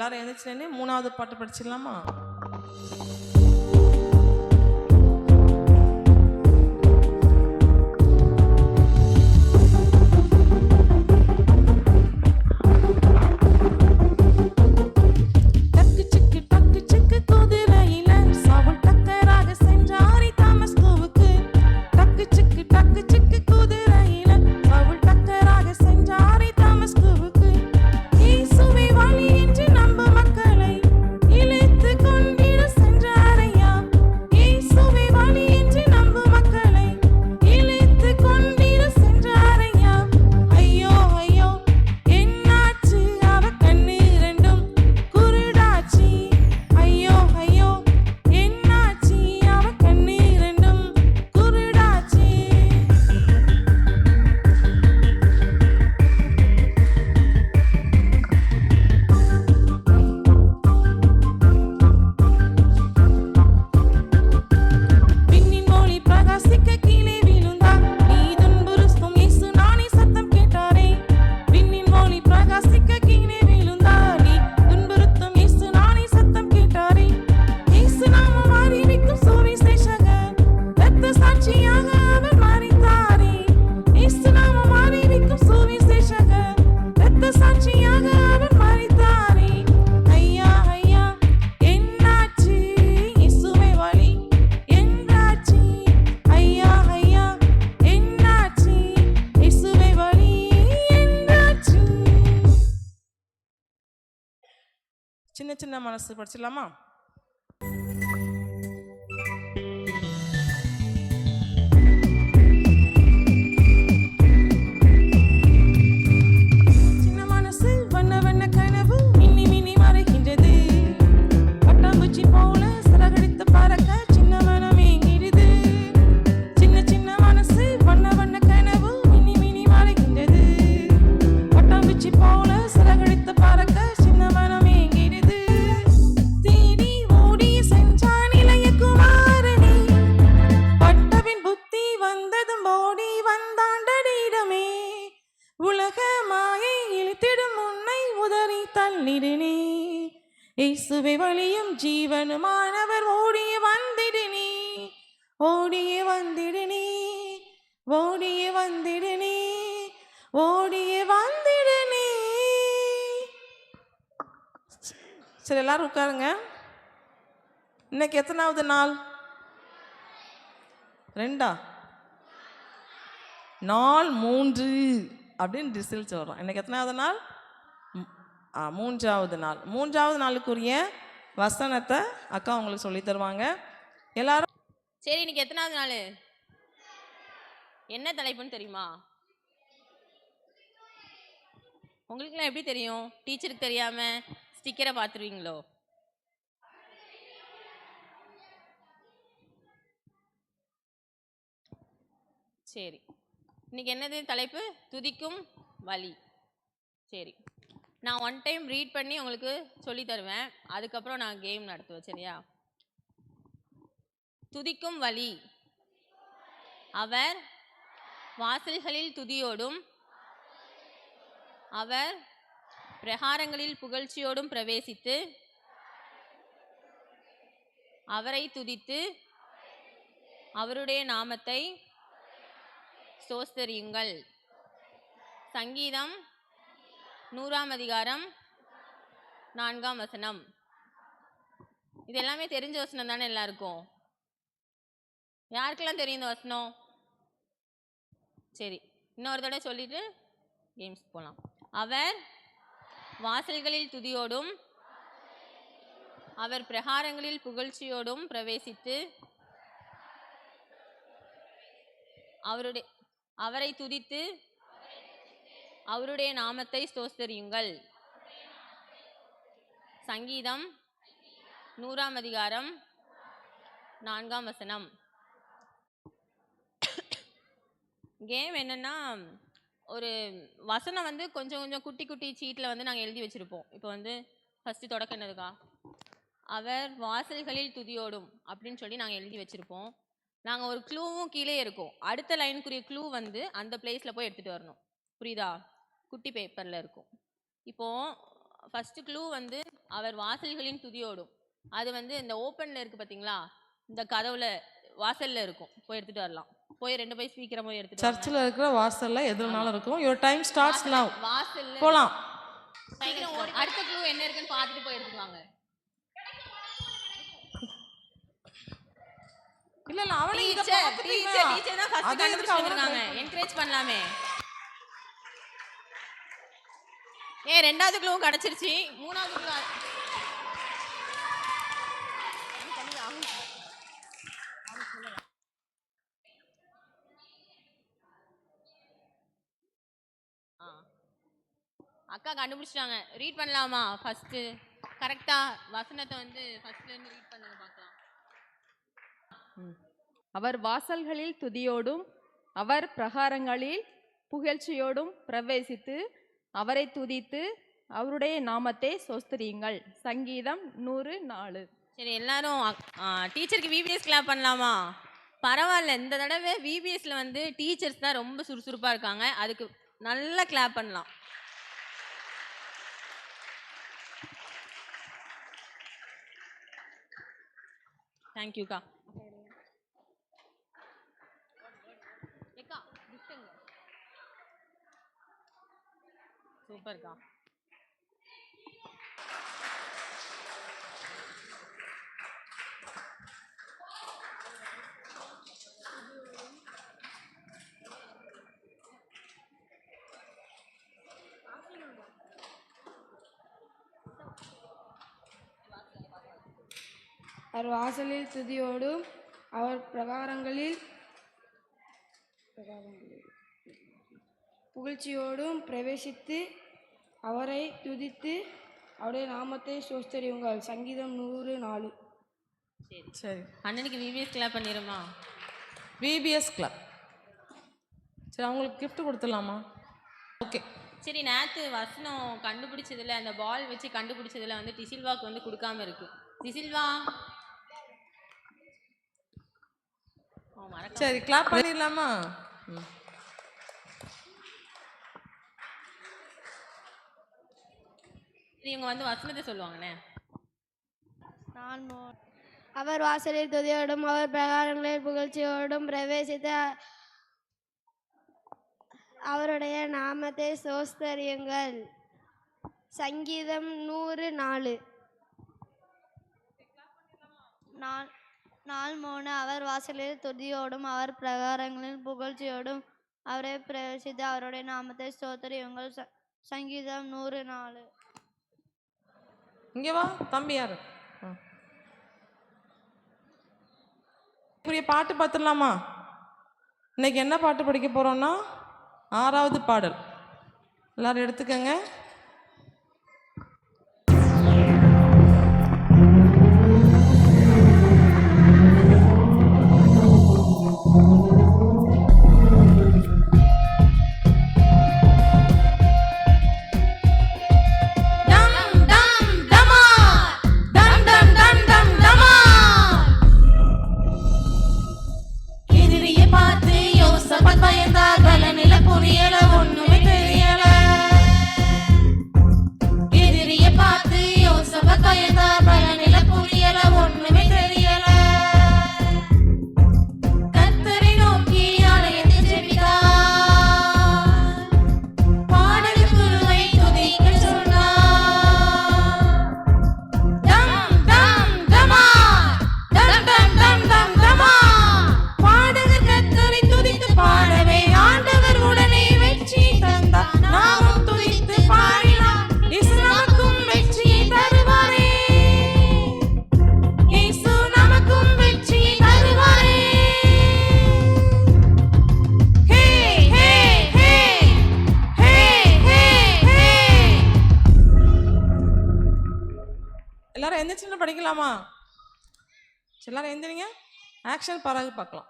எல்லாரும் எழுந்திரிச்சு மூணாவது பாட்டு படிச்சிடலாமா? சின்ன சின்ன மனசு படிச்சிடலாமா? சின்ன மனசு வண்ண வண்ண கனவு மின்னி மின்னி மறைகின்றது. பட்டாம்பூச்சி போல சிறகடித்து பறக்க சின்ன மனம் ஏங்கிடுது. சின்ன சின்ன மனசு வண்ண வண்ண கனவு மின்னி மின்னி மறைகின்றது. பட்டாம்பூச்சி போல சிறகடித்து பறக்க சின்ன மனம் இயேசுவே வழியும் ஜீவனுமானவர் ஓடிய வந்திடுனே, ஓடிய வந்திடுனே, ஓடிய வந்திடுனே, ஓடிய வந்திடுனே. சரி, எல்லாரும் உட்காருங்க. இன்னைக்கு எத்தனாவது நாள்? 2 நாள் 3 அப்படின்னு ரிசல்ட் வரும். இன்னைக்கு எத்தனாவது நாள்? 3வது நாள். 3வது நாளுக்குரிய வசனத்தை அக்கா உங்களுக்கு சொல்லி தருவாங்க. எல்லாரும் சரி, இன்னைக்கு எத்தனாவது நாள்? என்ன தலைப்புன்னு தெரியுமா உங்களுக்குலாம்? எப்படி தெரியும்? டீச்சருக்கு தெரியாம ஸ்டிக்கரை பார்த்துருவீங்களோ? சரி, இன்னைக்கு என்னது தலைப்பு? துதிக்கும் வழி. சரி, நான் 1 டைம் ரீட் பண்ணி உங்களுக்கு சொல்லி தருவேன். அதுக்கப்புறம் நான் கேம் நடத்துவேன். சரியா? துதிக்கும் வழி. அவர் வாசல்களில் துதியோடும் அவர் பிரகாரங்களில் புகழ்ச்சியோடும் பிரவேசித்து அவரை துதித்து அவருடைய நாமத்தை ஸ்தோத்திரியுங்கள். சங்கீதம் 100ஆம் அதிகாரம் 4ஆம் வசனம். இது எல்லாமே தெரிஞ்ச வசனம் தானே எல்லாருக்கும்? யாருக்கெல்லாம் தெரியும் இந்த வசனம்? சரி, இன்னொரு தடவை சொல்லிட்டு கேம்ஸ் போகலாம். அவர் வாசல்களில் துதியோடும் அவர் பிரகாரங்களில் புகழ்ச்சியோடும் பிரவேசித்து அவரை துதித்து அவருடைய நாமத்தை ஸ்தோத்திரியுங்கள். சங்கீதம் 100ஆம் அதிகாரம் 4ஆம் வசனம். கேம் என்னன்னா, ஒரு வசனம் வந்து கொஞ்சம் கொஞ்சம் குட்டி குட்டி சீட்டில் வந்து நாங்கள் எழுதி வச்சுருப்போம். இப்போ வந்து ஃபஸ்ட்டு தொடக்கம் என்னதுக்கா? அவர் வாசல்களில் துதியோடும் அப்படின்னு சொல்லி நாங்கள் எழுதி வச்சுருப்போம். நாங்கள் ஒரு க்ளூவும் கீழே இருக்கும். அடுத்த லைனுக்குரிய க்ளூ வந்து அந்த பிளேஸில் போய் எடுத்துகிட்டு வரணும். புரியுதா? குட்டி பேப்பரில் இருக்கும். இப்போது ஃபர்ஸ்ட் க்ளூ வந்து அவர் வாசல்களின் துதியோடும். அது வந்து இந்த ஓப்பன்ல இருக்கு பாத்தீங்களா, இந்த கதவுல வாசல்ல இருக்கும். போய் எடுத்துட்டு வரலாம். போய் 2 போய் சீக்கிரம் போய் எடுத்துட்டு வாங்க. சர்ச்சில் இருக்கிற வாசல்ல எதுனாலும் இருக்கும். Your time starts now. வாசல்ல போலாம். சீக்கிரம் ஓடி அடுத்த க்ளூ என்ன இருக்குன்னு பார்த்துட்டு போய் எடுத்துட்டு வாங்க. இல்ல இல்ல அவனே இங்க டீச்சர் பாத்துட்டீங்களா? டீச்சர் தான் ஃபர்ஸ்ட் கண்டுபிடிச்சு வந்திருக்காங்க. என்கரேஜ் பண்ணலாமே. ரெண்டாவது க்ளூ கிடைச்சிருச்சு. மூணாவது க்ளூ அக்கா கண்டுபிடிச்சிட்டாங்க. ரீட் பண்ணலாமா? ஃபர்ஸ்ட் கரெக்டா வசனத்தை வந்து ஃபர்ஸ்ட்ல இருந்து ரீட் பண்ணுங்க பார்க்கலாம். அவர் வாசல்களில் துதியோடும் அவர் பிரகாரங்களில் புகழ்ச்சியோடும் பிரவேசித்து அவரை துதித்து அவருடைய நாமத்தை சோஸ்திரியுங்கள். சங்கீதம் 104. சரி எல்லாரும் டீச்சருக்கு விபிஎஸ் கிளாப் பண்ணலாமா? பரவாயில்ல, இந்த தடவை விபிஎஸ்ல வந்து டீச்சர்ஸ் தான் ரொம்ப சுறுசுறுப்பா இருக்காங்க. அதுக்கு நல்லா கிளாப் பண்ணலாம். தேங்க்யூக்கா. சூப்பர்க்கா. அவர் வாசலில் துதியோடும் அவர் பிரகாரங்களில் புகழ்ச்சியோடும் பிரவேசித்து அவரை துதித்து அவருடைய நாமத்தை சோஸ்தரியுங்கள். சங்கீதம் 104. சரி சரி அண்ணனுக்கு விபிஎஸ் கிளாப் பண்ணிடுமா? VPS club. சரி அவங்களுக்கு gift கொடுத்துடலாமா? ஓகே. சரி நேற்று வசனம் கண்டுபிடிச்சதுல அந்த பால் வச்சு கண்டுபிடிச்சதுல வந்து டிசில்வாக்கு வந்து கொடுக்காம இருக்கு. டிசில்வா சரி கிளாப் பண்ணிடலாமா? இவங்க வந்து வசனத்தை சொல்லுவாங்கண்ணே. அவர் வாசலில் துதியோடும் அவர் பிரகாரங்களில் புகழ்ச்சியோடும் பிரவேசித்து அவருடைய நாமத்தை சோஸ்தரியுங்கள். சங்கீதம் 104. 4:3 அவர் வாசலில் துதியோடும் அவர் பிரகாரங்களில் புகழ்ச்சியோடும் அவரை பிரவேசித்து அவருடைய நாமத்தை ஸ்தோத்திரியுங்கள். சங்கீதம் 104. இங்கே வா தம்பி. யாரு புரிய பாட்டு பார்த்துடலாமா? இன்னைக்கு என்ன பாட்டு படிக்க போறோம்னா 6வது பாடல். எல்லாரும் எடுத்துக்கங்க. எல்லாரும் எந்திரிச்சு படிக்கலாமா? எல்லாரும் எந்திரிங்க. ஆக்ஷன் பிறகு பார்க்கலாம்.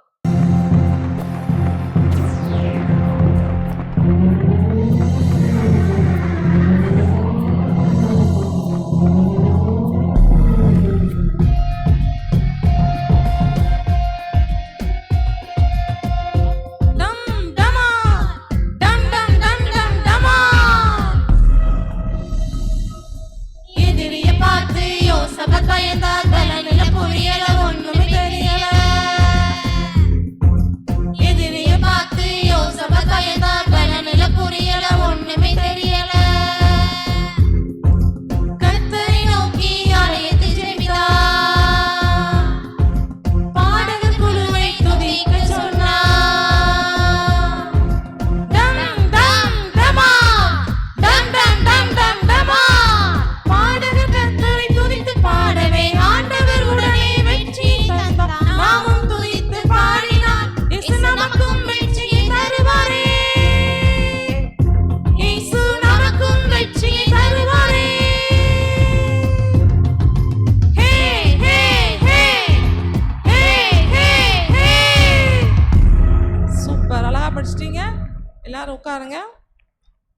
எல்லாரும் உட்காருங்க.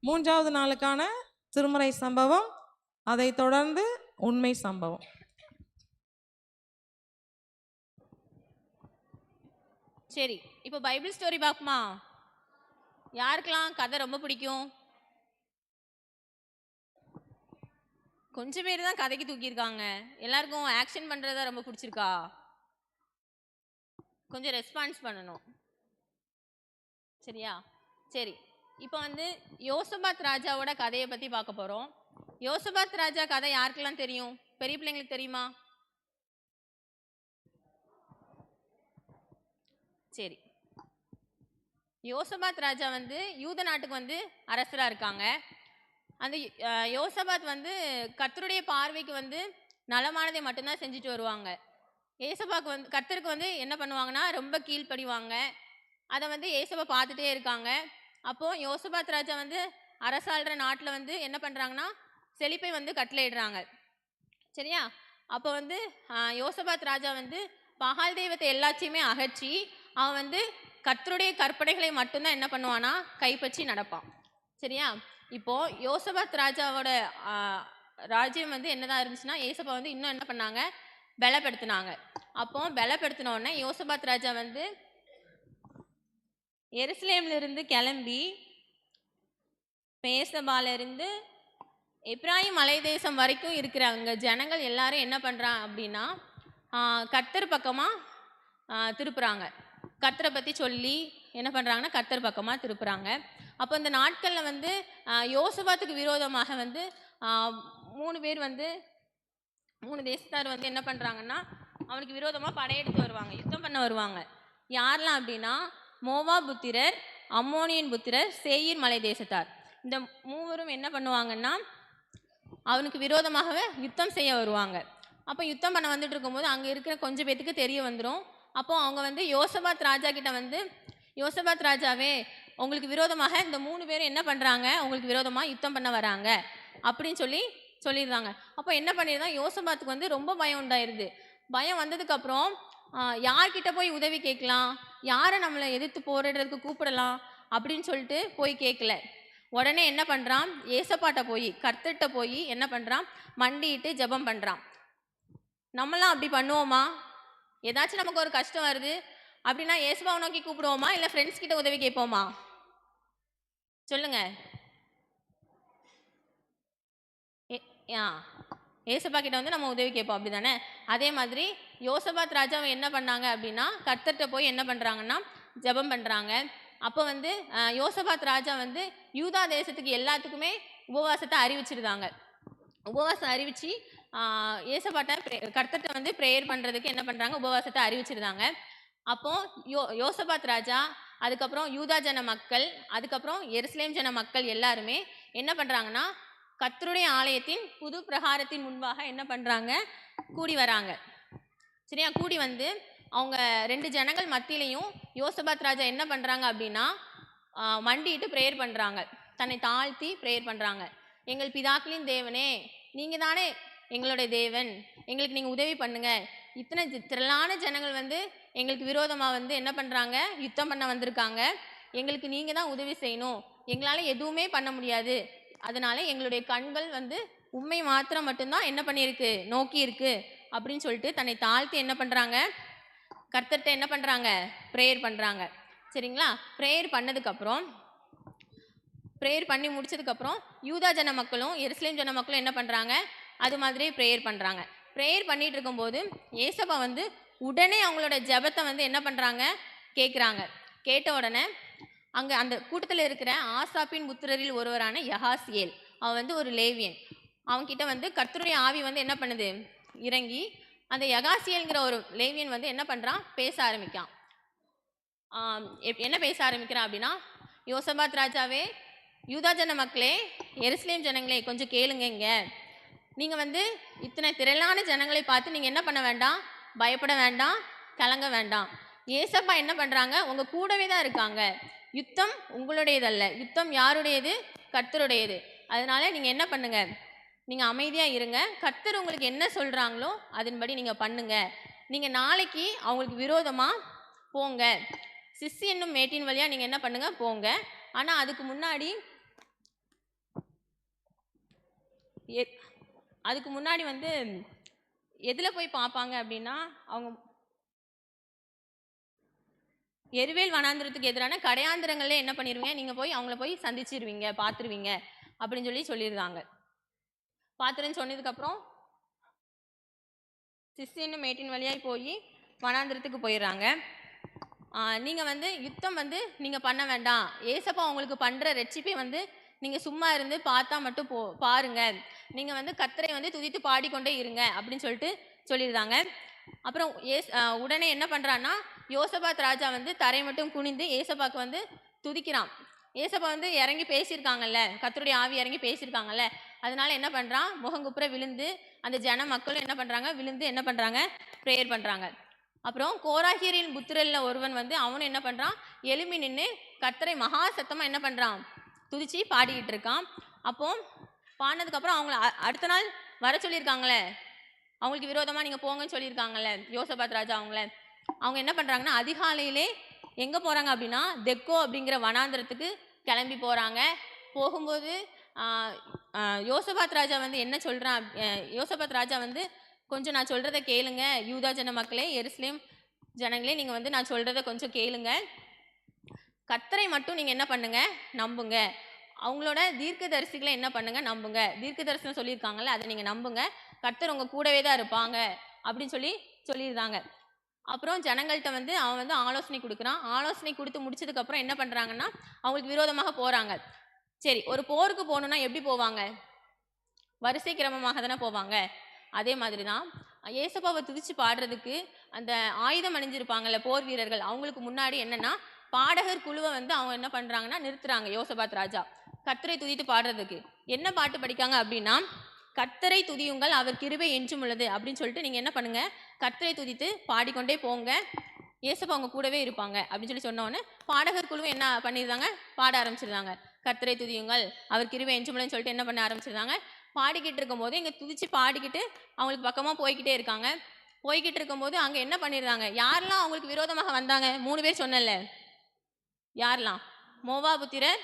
3வது நாளுக்கான திருமறை சம்பவம், அதை தொடர்ந்து உண்மை சம்பவம். சரி, இப்போ பைபிள் ஸ்டோரி பார்க்குமா? யாருக்கெல்லாம் கதை ரொம்ப பிடிக்கும்? கொஞ்சம் பேர் தான் கதைக்கு தூக்கியிருக்காங்க. எல்லாருக்கும் ஆக்ஷன் பண்ணுறதா ரொம்ப பிடிச்சிருக்கா? கொஞ்சம் ரெஸ்பான்ஸ் பண்ணணும், சரியா? சரி, இப்போ வந்து யோசபாத் ராஜாவோட கதையை பற்றி பார்க்க போகிறோம். யோசபாத் ராஜா கதை யாருக்கெல்லாம் தெரியும்? பெரிய பிள்ளைங்களுக்கு தெரியுமா? சரி, யோசபாத் ராஜா வந்து யூத நாட்டுக்கு வந்து அரசராக இருக்காங்க. அந்த யோசபாத் வந்து கர்த்தருடைய பார்வைக்கு வந்து நலமானதை மட்டும்தான் செஞ்சுட்டு வருவாங்க. ஏசபாக்கு வந்து கர்த்தருக்கு வந்து என்ன பண்ணுவாங்கன்னா ரொம்ப கீழ்ப்படிவாங்க. அதை வந்து ஏசபா பார்த்துட்டே இருக்காங்க. அப்போது யோசபாத் ராஜா வந்து அரசாள்ற நாட்டில் வந்து என்ன பண்ணுறாங்கன்னா செழிப்பை வந்து கட்டளையிடுறாங்க, சரியா? அப்போ வந்து யோசபாத் ராஜா வந்து பகால் தெய்வத்தை எல்லாத்தையுமே அகற்றி அவன் வந்து கர்த்தருடைய கற்பனைகளை மட்டும்தான் என்ன பண்ணுவானா கைப்பற்றி நடப்பான், சரியா? இப்போது யோசபாத் ராஜாவோட ராஜ்யம் வந்து என்னதான் இருந்துச்சுன்னா ஏசபா வந்து இன்னும் என்ன பண்ணாங்க, பலப்படுத்தினாங்க. அப்போ பலப்படுத்தின உடனே யோசபாத் ராஜா வந்து எருசலேம்ல இருந்து கிளம்பி பேசபால இருந்து எப்ராயிம் மலை தேசம் வரைக்கும் இருக்கிறாங்க ஜனங்கள் எல்லாரும் என்ன பண்ணுறான் அப்படின்னா கர்த்தர் பக்கமாக திருப்புறாங்க. கர்த்தரை பற்றி சொல்லி என்ன பண்ணுறாங்கன்னா கர்த்தர் பக்கமாக திருப்புறாங்க. அப்போ இந்த நாட்களில் வந்து யோசபாத்துக்கு விரோதமாக வந்து 3 பேர் வந்து 3 தேசத்தார் வந்து என்ன பண்ணுறாங்கன்னா அவனுக்கு விரோதமாக படையெடுத்து வருவாங்க, யுத்தம் பண்ண வருவாங்க. யாரெல்லாம் அப்படின்னா மோவா புத்திரர், அம்மோனியன் புத்திரர், சேயீர் மலை தேசத்தார். இந்த 3 என்ன பண்ணுவாங்கன்னா அவனுக்கு விரோதமாகவே யுத்தம் செய்ய வருவாங்க. அப்போ யுத்தம் பண்ண வந்துட்டு இருக்கும்போது அங்கே இருக்கிற கொஞ்சம் பேத்துக்கு தெரிய வந்துடும். அப்போ அவங்க வந்து யோசபாத் ராஜா கிட்ட வந்து, யோசபாத் ராஜாவே உங்களுக்கு விரோதமாக இந்த 3 பேரும் என்ன பண்ணுறாங்க, உங்களுக்கு விரோதமாக யுத்தம் பண்ண வராங்க அப்படின்னு சொல்லிடுறாங்க. அப்போ என்ன பண்ணிடுறான், யோசபாத்துக்கு வந்து ரொம்ப பயம் உண்டாயிருது. பயம் வந்ததுக்கப்புறம் யார்கிட்ட போய் உதவி கேட்கலாம், யாரை நம்மளை எதிர்த்து போராடுறதுக்கு கூப்பிடலாம் அப்படின்னு சொல்லிட்டு போய் கேட்கல. உடனே என்ன பண்ணுறான், ஏசப்பாட்ட போய் கர்த்தர்கிட்ட போய் என்ன பண்ணுறான், மண்டிட்டு ஜெபம் பண்ணுறான். நம்மளாம் அப்படி பண்ணுவோமா? ஏதாச்சும் நமக்கு ஒரு கஷ்டம் வருது அப்படின்னா ஏசப்பாவை நோக்கி கூப்பிடுவோமா, இல்லை ஃப்ரெண்ட்ஸ் கிட்ட உதவி கேட்போமா? சொல்லுங்க. ஏசப்பா கிட்ட வந்து நம்ம உதவி கேட்போம், அப்படி தானே? அதே மாதிரி யோசபாத் ராஜாவை என்ன பண்ணாங்க அப்படின்னா கர்த்தர்கிட்ட போய் என்ன பண்ணுறாங்கன்னா ஜெபம் பண்ணுறாங்க. அப்போ வந்து யோசபாத் ராஜா வந்து யூதா தேசத்துக்கு எல்லாத்துக்குமே உபவாசத்தை அறிவிச்சிருந்தாங்க. உபவாசம் அறிவித்து ஏசப்பாட்ட கர்த்தர்கிட்ட வந்து ப்ரேயர் பண்ணுறதுக்கு என்ன பண்ணுறாங்க, உபவாசத்தை அறிவிச்சிருந்தாங்க. அப்போது யோசபாத் ராஜா, அதுக்கப்புறம் யூதா ஜன மக்கள், அதுக்கப்புறம் எருசலேம் ஜன மக்கள் எல்லாருமே என்ன பண்ணுறாங்கன்னா கர்த்தருடைய ஆலயத்தின் புது பிரகாரத்தின் முன்பாக என்ன பண்ணுறாங்க, கூடி வராங்க, சரியா? கூடி வந்து அவங்க 2 ஜனங்கள் மத்தியிலையும் யோசபாத் ராஜா என்ன பண்ணுறாங்க அப்படின்னா மண்டிட்டு ப்ரேயர் பண்ணுறாங்க, தன்னை தாழ்த்தி ப்ரேயர் பண்ணுறாங்க. எங்கள் பிதாக்களின் தேவனே, நீங்கள் தானே எங்களுடைய தேவன், எங்களுக்கு நீங்கள் உதவி பண்ணுங்கள். இத்தனை திரளான ஜனங்கள் வந்து எங்களுக்கு விரோதமாக வந்து என்ன பண்ணுறாங்க, யுத்தம் பண்ண வந்திருக்காங்க. எங்களுக்கு நீங்கள் தான் உதவி செய்யணும், எங்களால் எதுவுமே பண்ண முடியாது. அதனால எங்களுடைய கண்கள் வந்து உண்மை மாத்திரம் மட்டும்தான் என்ன பண்ணியிருக்கு, நோக்கி இருக்கு அப்படின்னு சொல்லிட்டு தன்னை தாழ்த்தி என்ன பண்ணுறாங்க, கர்த்தர்கிட்ட என்ன பண்ணுறாங்க, ப்ரேயர் பண்ணுறாங்க, சரிங்களா? ப்ரேயர் பண்ணதுக்கப்புறம், ப்ரேயர் பண்ணி முடிச்சதுக்கப்புறம் யூதா ஜன மக்களும் எருசலேம் ஜன மக்களும் என்ன பண்ணுறாங்க, அது மாதிரியே ப்ரேயர் பண்ணுறாங்க. ப்ரேயர் பண்ணிட்டு இருக்கும்போது ஏசப்பா வந்து உடனே அவங்களோட ஜெபத்தை வந்து என்ன பண்ணுறாங்க, கேட்குறாங்க. கேட்ட உடனே அங்கே அந்த கூட்டத்தில் இருக்கிற ஆசாப்பின் புத்திரரில் ஒருவரான யகாசியேல், அவன் வந்து ஒரு லேவியன். அவன்கிட்ட வந்து கர்த்தருடைய ஆவி வந்து என்ன பண்ணுது, இறங்கி அந்த யகாசியல்ங்கிற ஒரு லேவியன் வந்து என்ன பண்ணுறான், பேச ஆரம்பிக்கான். என்ன பேச ஆரம்பிக்கிறான் அப்படின்னா, யோசபாத் ராஜாவே, யூதா ஜன மக்களே, எருசலேம் ஜனங்களே, கொஞ்சம் கேளுங்க. இங்கே நீங்கள் வந்து இத்தனை திரளான ஜனங்களை பார்த்து நீங்கள் என்ன பண்ண வேண்டாம், பயப்பட வேண்டாம், கலங்க வேண்டாம். ஏசப்பா என்ன பண்ணுறாங்க, உங்கள் கூடவே தான் இருக்காங்க. யுத்தம் உங்களுடையதல்ல, யுத்தம் யாருடையது, கர்த்தருடையது. அதனால நீங்கள் என்ன பண்ணுங்க, நீங்கள் அமைதியாக இருங்க. கர்த்தர் உங்களுக்கு என்ன சொல்கிறாங்களோ அதன்படி நீங்கள் பண்ணுங்க. நீங்கள் நாளைக்கு அவங்களுக்கு விரோதமாக போங்க, சிசி என்னும் மேட்டின் வழியாக நீங்கள் என்ன பண்ணுங்க, போங்க. ஆனால் அதுக்கு முன்னாடி வந்து எதில் போய் பார்ப்பாங்க அப்படின்னா, அவங்க எருவேல் வனாந்திரத்துக்கு எதிரான கடையாந்திரங்களே என்ன பண்ணிடுவீங்க, நீங்கள் போய் அவங்கள போய் சந்திச்சிருவீங்க, பார்த்துருவீங்க அப்படின்னு சொல்லியிருந்தாங்க. பார்த்துருன்னு சொன்னதுக்கப்புறம் சிஸ்டினும் மேட்டின் வழியாய் போய் வனாந்திரத்துக்கு போயிடுறாங்க. நீங்கள் வந்து யுத்தம் வந்து நீங்கள் பண்ண வேண்டாம், ஏசப்பா உங்களுக்கு பண்ணுற ரெச்சிப்பை வந்து நீங்கள் சும்மா இருந்து பார்த்தா மட்டும் பாருங்க, நீங்கள் வந்து கர்த்தரை வந்து துதித்து பாடிக்கொண்டே இருங்க அப்படின்னு சொல்லியிருந்தாங்க. அப்புறம் உடனே என்ன பண்ணுறான்னா, யோசபாத் ராஜா வந்து தரை மட்டும் குனிந்து ஏசப்பாக்கு வந்து துதிக்கிறான். ஏசப்பா வந்து இறங்கி பேசியிருக்காங்கல்ல, கர்த்தருடைய ஆவி இறங்கி பேசியிருக்காங்கல்ல, அதனால என்ன பண்ணுறான், முகங்குப்புற விழுந்து அந்த ஜன மக்களும் என்ன பண்ணுறாங்க, விழுந்து என்ன பண்ணுறாங்க, ப்ரேயர் பண்ணுறாங்க. அப்புறம் கோராகியரின் புத்திரல்ல ஒருவன் வந்து அவனும் என்ன பண்ணுறான், எழும்பி நின்று கர்த்தரை மகா சத்தமாக என்ன பண்ணுறான், துதிச்சு பாடிக்கிட்டு இருக்கான். அப்போ பாடினதுக்கப்புறம் அவங்கள அடுத்த நாள் வர சொல்லியிருக்காங்களே, அவங்களுக்கு விரோதமாக நீங்கள் போங்கன்னு சொல்லியிருக்காங்கல்ல யோசபாத் ராஜா அவங்க என்ன பண்ணுறாங்கன்னா, அதிகாலையிலே எங்கே போகிறாங்க அப்படின்னா தெக்கோ அப்படிங்கிற வனாந்திரத்துக்கு கிளம்பி போகிறாங்க. போகும்போது யோசபாத் ராஜா வந்து என்ன சொல்கிறான், யோசபாத் ராஜா வந்து கொஞ்சம் நான் சொல்கிறத கேளுங்க, யூதா ஜன மக்களே, எருசலேம் ஜனங்களே, நீங்கள் வந்து நான் சொல்கிறத கொஞ்சம் கேளுங்க, கர்த்தரை மட்டும் நீங்கள் என்ன பண்ணுங்க, நம்புங்க, அவங்களோட தீர்க்க தரிசிகளை என்ன பண்ணுங்க, நம்புங்க, தீர்க்க தரிசனம் சொல்லியிருக்காங்கல்ல அதை நீங்கள் நம்புங்க, கர்த்தர் உங்கள் கூடவே தான் இருப்பாங்க அப்படின்னு சொல்லியிருந்தாங்க. அப்புறம் ஜனங்கள்கிட்ட வந்து அவன் வந்து ஆலோசனை கொடுக்குறான். ஆலோசனை கொடுத்து முடிச்சதுக்கப்புறம் என்ன பண்ணுறாங்கன்னா, அவங்களுக்கு விரோதமாக போகிறாங்க. சரி, ஒரு போருக்கு போகணுன்னா எப்படி போவாங்க, வரிசை கிரமமாக தானே போவாங்க. அதே மாதிரி தான் ஏசப்பாவை துதிச்சு பாடுறதுக்கு அந்த ஆயுதம் அணிஞ்சிருப்பாங்கல்ல போர் வீரர்கள், அவங்களுக்கு முன்னாடி என்னென்னா பாடகர் குழுவை வந்து அவங்க என்ன பண்ணுறாங்கன்னா நிறுத்துறாங்க. யோசபாத் ராஜா கர்த்தரை துதித்து பாடுறதுக்கு என்ன பாட்டு படிக்காங்க அப்படின்னா, கர்த்தரை துதியுங்கள் அவர் கிருபை என்றும் உள்ளது அப்படின்னு சொல்லிட்டு நீங்கள் என்ன பண்ணுங்கள், கர்த்தரை துதித்து பாடிக்கொண்டே போங்க, ஏசப்பா அவங்க கூடவே இருப்பாங்க அப்படின்னு சொன்னோன்னே பாடகர் குழுவை என்ன பண்ணியிருந்தாங்க, பாட ஆரம்பிச்சிருந்தாங்க. கர்த்தரை துதியுங்கள் அவர் கிருபை என்றும் உள்ளதுன்னு சொல்லிட்டு என்ன பண்ண ஆரம்பிச்சிருந்தாங்க. பாடிக்கிட்டு இருக்கும்போது இங்கே துதிச்சு பாடிக்கிட்டு அவங்களுக்கு பக்கமாக போய்கிட்டே இருக்காங்க. போய்கிட்டு இருக்கும்போது அங்கே என்ன பண்ணியிருந்தாங்க, யாரெல்லாம் அவங்களுக்கு விரோதமாக வந்தாங்க, 3 பேர் சொன்னல, யாரெல்லாம், மோவாபுத்திரர்,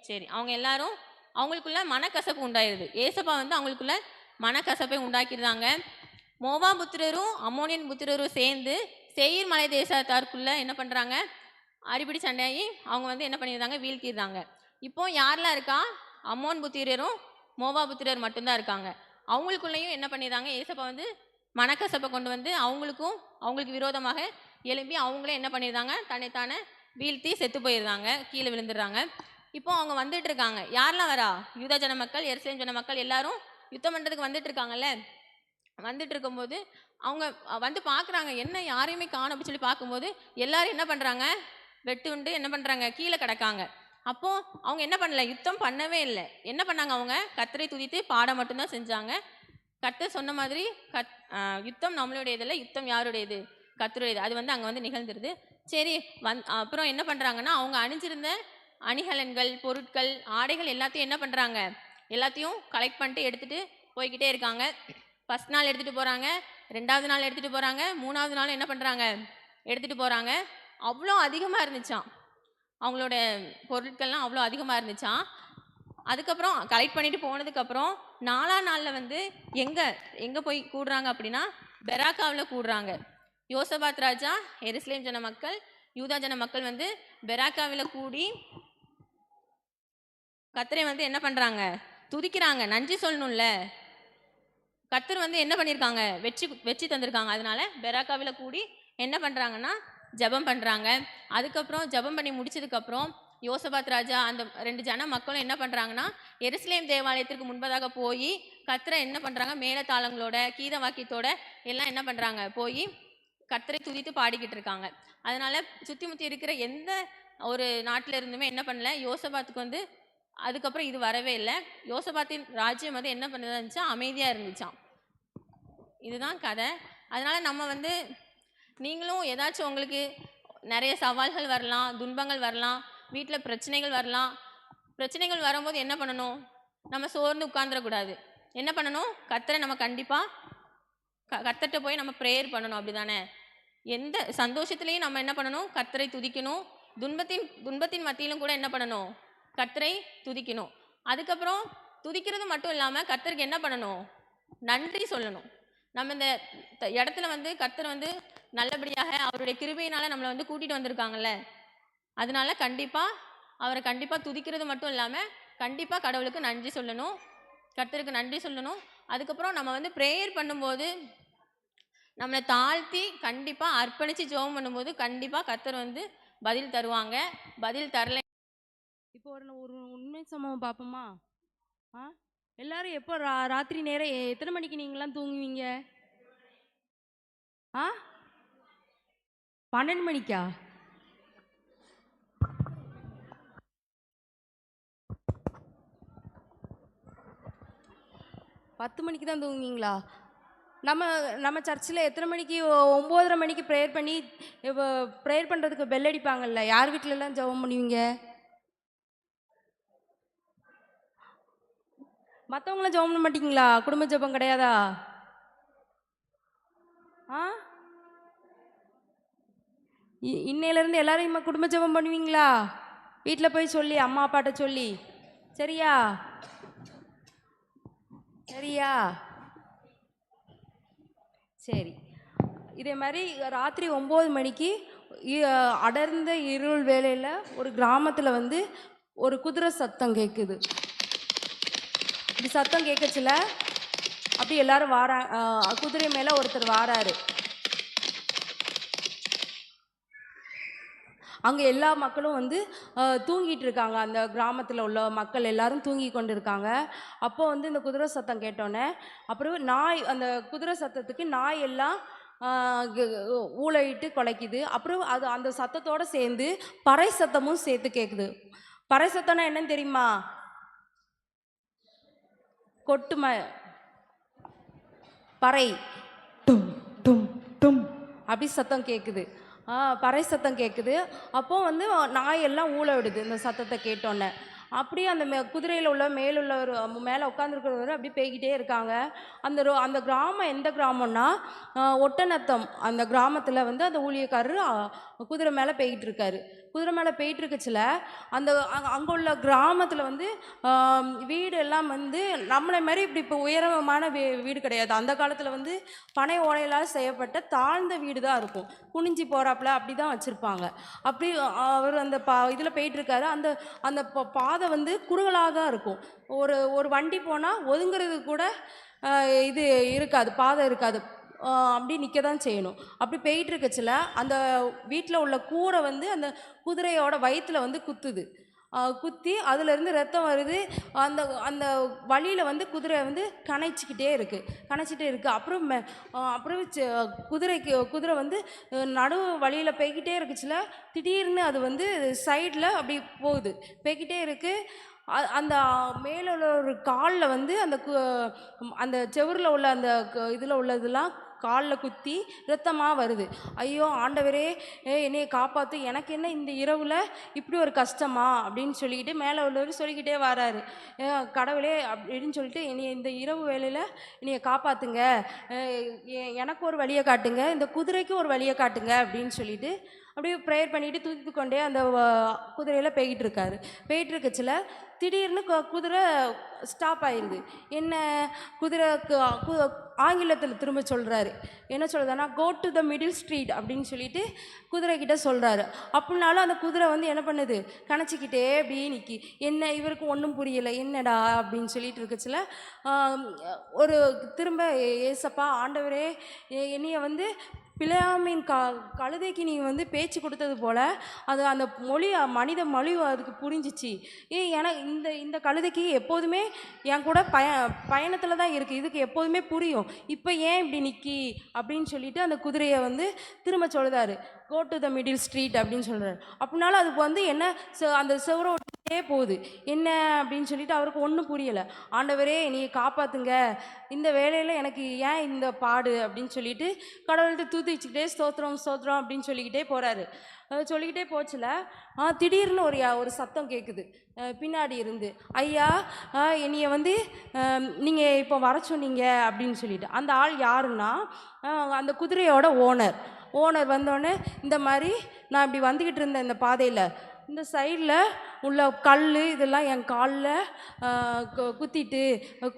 சரி, அவங்க எல்லாரும் அவங்களுக்குள்ள மனக்கசப்பு உண்டாயிருது. ஏசப்பா வந்து அவங்களுக்குள்ள மனக்கசப்பை உண்டாக்கியிருந்தாங்க. மோவாபுத்திரரும் அம்மோனியன் புத்திரரும் சேர்ந்து சேயீர் மலை தேசத்தாருக்குள்ள என்ன பண்ணுறாங்க, அடிப்படி சண்டையாகி அவங்க வந்து என்ன பண்ணியிருந்தாங்க, வீழ்த்திடுறாங்க. இப்போ யாரெல்லாம் இருக்கா, அம்மோன் புத்திரரும் மோவாபுத்திரர் மட்டும்தான் இருக்காங்க. அவங்களுக்குள்ளேயும் என்ன பண்ணிடுறாங்க, ஏசப்பா வந்து மனக்கசப்பை கொண்டு வந்து அவங்களுக்கு விரோதமாக எழும்பி அவங்களே என்ன பண்ணிடுறாங்க, தன்னைத்தானே வீழ்த்தி செத்து போயிடுறாங்க, கீழே விழுந்துடுறாங்க. இப்போ அவங்க வந்துட்டு இருக்காங்க. யாரெல்லாம் வரா, யூதா ஜன மக்கள், எருசலேம் ஜன மக்கள் எல்லாரும் யுத்தம் பண்ணுறதுக்கு வந்துட்டு இருக்காங்கல்ல. வந்துட்டு இருக்கும்போது அவங்க வந்து பார்க்குறாங்க, என்ன யாரையுமே காணோம் அப்படின்னு சொல்லி பார்க்கும்போது எல்லாரும் என்ன பண்ணுறாங்க, வெட்டு உண்டு என்ன பண்ணுறாங்க, கீழே கிடக்காங்க. அப்போது அவங்க என்ன பண்ணல, யுத்தம் பண்ணவே இல்லை. என்ன பண்ணாங்க, அவங்க கர்த்தரை துதித்து பாட மட்டும்தான் செஞ்சாங்க. கர்த்தர் சொன்ன மாதிரி யுத்தம் நம்மளுடையதில்லை, யுத்தம் யாருடையது, கர்த்தருடையது. அது வந்து அங்கே வந்து நிகழ்ந்துருது. சரி, அப்புறம் என்ன பண்ணுறாங்கன்னா, அவங்க அணிஞ்சிருந்த அணிகலன்கள், பொருட்கள், ஆடைகள் எல்லாத்தையும் என்ன பண்ணுறாங்க, எல்லாத்தையும் கலெக்ட் பண்ணிட்டு எடுத்துகிட்டு போய்கிட்டே இருக்காங்க. ஃபஸ்ட் நாள் எடுத்துகிட்டு போகிறாங்க, 2வது நாள் எடுத்துகிட்டு போகிறாங்க, 3வது நாள் என்ன பண்ணுறாங்க, எடுத்துகிட்டு போகிறாங்க. அவ்வளோ அதிகமாக இருந்துச்சான், அவங்களோட பொருட்கள்லாம் அவ்வளோ அதிகமாக இருந்துச்சான். அதுக்கப்புறம் கலெக்ட் பண்ணிட்டு போனதுக்கப்புறம் 4ஆம் நாளில் வந்து எங்கே போய் கூடுறாங்க அப்படின்னா பெராக்காவில் கூடுறாங்க. யோசபாத் ராஜா, எருசலேம் ஜன மக்கள், யூதா ஜன மக்கள் வந்து பெராக்காவில் கூடி கர்த்தரை வந்து என்ன பண்ணுறாங்க, துதிக்கிறாங்க. நன்றி சொல்லணும்ல, கர்த்தர் வந்து என்ன பண்ணியிருக்காங்க, வெற்றி தந்திருக்காங்க. அதனால பெராக்காவில் கூடி என்ன பண்ணுறாங்கன்னா ஜெபம் பண்ணுறாங்க. அதுக்கப்புறம் ஜெபம் பண்ணி முடிச்சதுக்கப்புறம் யோசபாத் ராஜா அந்த 2 ஜன மக்களும் என்ன பண்ணுறாங்கன்னா எருசலேம் தேவாலயத்திற்கு முன்பதாக போய் கர்த்தரை என்ன பண்ணுறாங்க, மேலத்தாளங்களோட கீத வாக்கியத்தோட எல்லாம் என்ன பண்ணுறாங்க, போய் கர்த்தரை துதித்து பாடிக்கிட்டு இருக்காங்க. அதனால் சுற்றி முற்றி இருக்கிற எந்த ஒரு நாட்டில் இருந்துமே என்ன பண்ணல, யோசபாத்துக்கு வந்து அதுக்கப்புறம் இது வரவே இல்லை. யோசபாத்தின் ராஜ்யம் வந்து என்ன பண்ணதா இருந்துச்சா, அமைதியாக இருந்துச்சான். இதுதான் கதை. அதனால் நம்ம வந்து நீங்களும் ஏதாச்சும் உங்களுக்கு நிறைய சவால்கள் வரலாம், துன்பங்கள் வரலாம், வீட்டில் பிரச்சனைகள் வரலாம். பிரச்சனைகள் வரும்போது என்ன பண்ணணும், நம்ம சோர்ந்து உட்கார்ந்துடக்கூடாது. என்ன பண்ணணும், கர்த்தரை நம்ம கண்டிப்பாக கர்த்தர்கிட்ட போய் நம்ம ப்ரேயர் பண்ணணும். அப்படி தானே, எந்த சந்தோஷத்துலேயும் நம்ம என்ன பண்ணணும், கர்த்தரை துதிக்கணும், துன்பத்தின் மத்தியிலும் கூட என்ன பண்ணணும்? கர்த்தரை துதிக்கணும். அதுக்கப்புறம் துதிக்கிறது மட்டும் இல்லாமல் கர்த்தருக்கு என்ன பண்ணணும்? நன்றி சொல்லணும். நம்ம இந்த இடத்துல வந்து கர்த்தர் வந்து நல்லபடியாக அவருடைய கிருபையினால நம்மளை வந்து கூட்டிட்டு வந்திருக்காங்கல்ல, அதனால அவரை கண்டிப்பாக துதிக்கிறது மட்டும் இல்லாமல் கண்டிப்பாக கடவுளுக்கு நன்றி சொல்லணும், கர்த்தருக்கு நன்றி சொல்லணும். அதுக்கப்புறம் நம்ம வந்து ப்ரேயர் பண்ணும்போது நம்மளை தாழ்த்தி கண்டிப்பாக அர்ப்பணித்து ஜெபம் பண்ணும்போது கண்டிப்பாக கர்த்தர் வந்து பதில் தருவாங்க. பதில் தரலை. இப்போ ஒரு உண்மை சம்பவம் பார்ப்போமா? ஆ எல்லாரும் எப்போ ராத்திரி நேரம் எத்தனை மணிக்கு நீங்களாம் தூங்குவீங்க? ஆ 12 மணிக்கா? பத்து மணிக்கு தான் தூங்குவீங்களா? நம்ம சர்ச்சில் எத்தனை மணிக்கு 9:30 மணிக்கு ப்ரேயர் பண்ணி இப்போ ப்ரேயர் பண்ணுறதுக்கு பெல் அடிப்பாங்கல்ல, யார் வீட்டிலலாம் ஜெபம் பண்ணுவீங்க? மற்றவங்களாம் ஜெபம் பண்ண மாட்டீங்களா? குடும்ப ஜெபம் கிடையாதா? ஆ இன்னையிலேருந்து எல்லாரும் குடும்ப ஜெபம் பண்ணுவீங்களா? வீட்டில் போய் சொல்லி அம்மா அப்பாட்ட சொல்லி, சரியா? சரியா? சரி. இதே மாதிரி ராத்திரி 9 மணிக்கு அடர்ந்த இருள் வேளையில் ஒரு கிராமத்தில் வந்து ஒரு குதிரை சத்தம் கேட்குது. இப்படி சத்தம் கேட்கச்சுல அப்படி எல்லாரும் குதிரை மேலே ஒருத்தர் வாராரு. அங்கே எல்லா மக்களும் வந்து தூங்கிட்டு இருக்காங்க. அந்த கிராமத்தில் உள்ள மக்கள் எல்லாரும் தூங்கி கொண்டு இருக்காங்க. அப்போ வந்து இந்த குதிரை சத்தம் கேட்டோன்னே அப்புறம் அந்த குதிரை சத்தத்துக்கு நாய் எல்லாம் ஊளையிட்டு குலைக்குது. அப்புறம் அந்த சத்தத்தோடு சேர்ந்து பறை சத்தமும் சேர்த்து கேட்குது. பறை சத்தம்னா என்னன்னு தெரியுமா? பறை டும் டும் டும் அப்படி சத்தம் கேட்குது. பறை சத்தம் கேட்குது. அப்போ வந்து நாயெல்லாம் ஊழ விடுது இந்த சத்தத்தை கேட்டோன்னே. அப்படியே அந்த குதிரையில் உள்ள மேலுள்ளவர் மேலே உட்காந்துருக்கிறவர் அப்படி போய்கிட்டே இருக்காங்க. அந்த கிராமம் எந்த கிராமம்னா ஒட்டநத்தம். அந்த கிராமத்தில் வந்து அந்த ஊழியக்காரர் குதிரை மேலே போய்கிட்டு இருக்காரு. குதிரை மேலே போயிட்டு இருக்குச்சுல அங்கே உள்ள கிராமத்தில் வந்து வீடு எல்லாம் வந்து நம்மளை மாதிரி இப்படி இப்போ உயரமான வீடு கிடையாது. அந்த காலத்தில் வந்து பனை ஓலைகளால் செய்யப்பட்ட தாழ்ந்த வீடு தான் இருக்கும். குனிஞ்சி போகிறாப்புல அப்படி தான் வச்சுருப்பாங்க. அப்படி அவர் அந்த இதில் போயிட்டுருக்காரு. அந்த பாதை வந்து குறுகலாக தான் இருக்கும். ஒரு வண்டி போனால் ஒதுங்கிறது கூட இது இருக்காது, பாதை இருக்காது. அப்படி நிற்க தான் செய்யணும். அப்படி போயிட்டு இருக்கச்சுல அந்த வீட்டில் உள்ள கூரை வந்து அந்த குதிரையோட வயிற்றில் வந்து குத்தி அதுலேருந்து ரத்தம் வருது. அந்த வழியில் வந்து குதிரை வந்து கணைச்சிக்கிட்டே இருக்குது. அப்புறம் குதிரை வந்து நடு வழியில் போய்கிட்டே இருக்குச்சுல திடீர்னு அது வந்து சைடில் அப்படி போய்கிட்டே இருக்குது. அந்த மேலே உள்ள ஒரு காலில் வந்து அந்த செவுரில் உள்ள அந்த இதில் உள்ளதெல்லாம் காலில் குத்தி ரத்தமாக வருது. ஐயோ ஆண்டவரே, என்னையை காப்பாற்று, எனக்கு என்ன இந்த இரவில் இப்படி ஒரு கஷ்டமா அப்படின்னு சொல்லிக்கிட்டு மேலே உள்ளவர் சொல்லிக்கிட்டே வராரு. கடவுளே அப்படின்னு சொல்லிட்டு என்னைய இந்த இரவு வேளையில் என்னையை காப்பாற்றுங்க, எனக்கு ஒரு வழியை காட்டுங்க, இந்த குதிரைக்கு ஒரு வழியை காட்டுங்க அப்படின்னு சொல்லிட்டு அப்படியே ப்ரேயர் பண்ணிட்டு தூக்கி கொண்டே அந்த குதிரையில் போய்கிட்டு இருக்கச்சுல திடீர்னு குதிரை ஸ்டாப் ஆயிடுது. என்ன குதிரைக்கு ஆங்கிலத்தில் திரும்ப சொல்கிறாரு. என்ன சொல்கிறதுனா go to the middle street அப்படின்னு சொல்லிட்டு குதிரைக்கிட்ட சொல்கிறாரு. அப்படின்னாலும் அந்த குதிரை வந்து என்ன பண்ணுது, கணச்சிக்கிட்டே அப்படியே நிற்கி. என்ன இவருக்கு ஒன்றும் புரியலை, என்னடா அப்படின்னு சொல்லிட்டு இருக்குச்சுல ஒரு திரும்ப ஏசப்பா ஆண்டவரே, என்னைய வந்து பிள்ளையாமின் கழுதைக்கு நீ வந்து பேச்சு கொடுத்தது போல் அது அந்த மொழி மனித மொழி அதுக்கு புரிஞ்சிச்சு. எனக்கு இந்த கழுதைக்கு எப்போதுமே என் கூட பயணத்தில் தான் இருக்குது, இதுக்கு எப்போதுமே புரியும், இப்போ ஏன் இப்படி நிற்கி அப்படின்னு சொல்லிட்டு அந்த குதிரையை வந்து திரும்ப சொல்லுதாரு. Go to the middle street அப்படின்னு சொல்கிறார். அப்படின்னாலும் அதுக்கு வந்து என்ன அந்த செவரை ஒட்டிகிட்டே போகுது. என்ன அப்படின்னு சொல்லிட்டு அவருக்கு ஒன்றும் புரியலை. ஆண்டவரே நீ காப்பாற்றுங்க, இந்த வேலையில் எனக்கு ஏன் இந்த பாடு அப்படின்னு சொல்லிட்டு கடவுள்கிட்ட தூத்திச்சுக்கிட்டே ஸ்தோத்திரம் அப்படின்னு சொல்லிக்கிட்டே போகிறாரு. சொல்லிக்கிட்டே போச்சுல திடீர்னு ஒரு சத்தம் கேட்குது பின்னாடி இருந்து. ஐயா, என்னைய வந்து நீங்கள் இப்போ வர சொன்னீங்க அப்படின்னு சொல்லிட்டு. அந்த ஆள் யாருன்னா அந்த குதிரையோட ஓனர். ஓனர் வந்தோடனே இந்த மாதிரி நான் இப்படி வந்துக்கிட்டு இருந்தேன் இந்த பாதையில், இந்த சைடில் உள்ள கல் இதெல்லாம் என் காலில் குத்திட்டு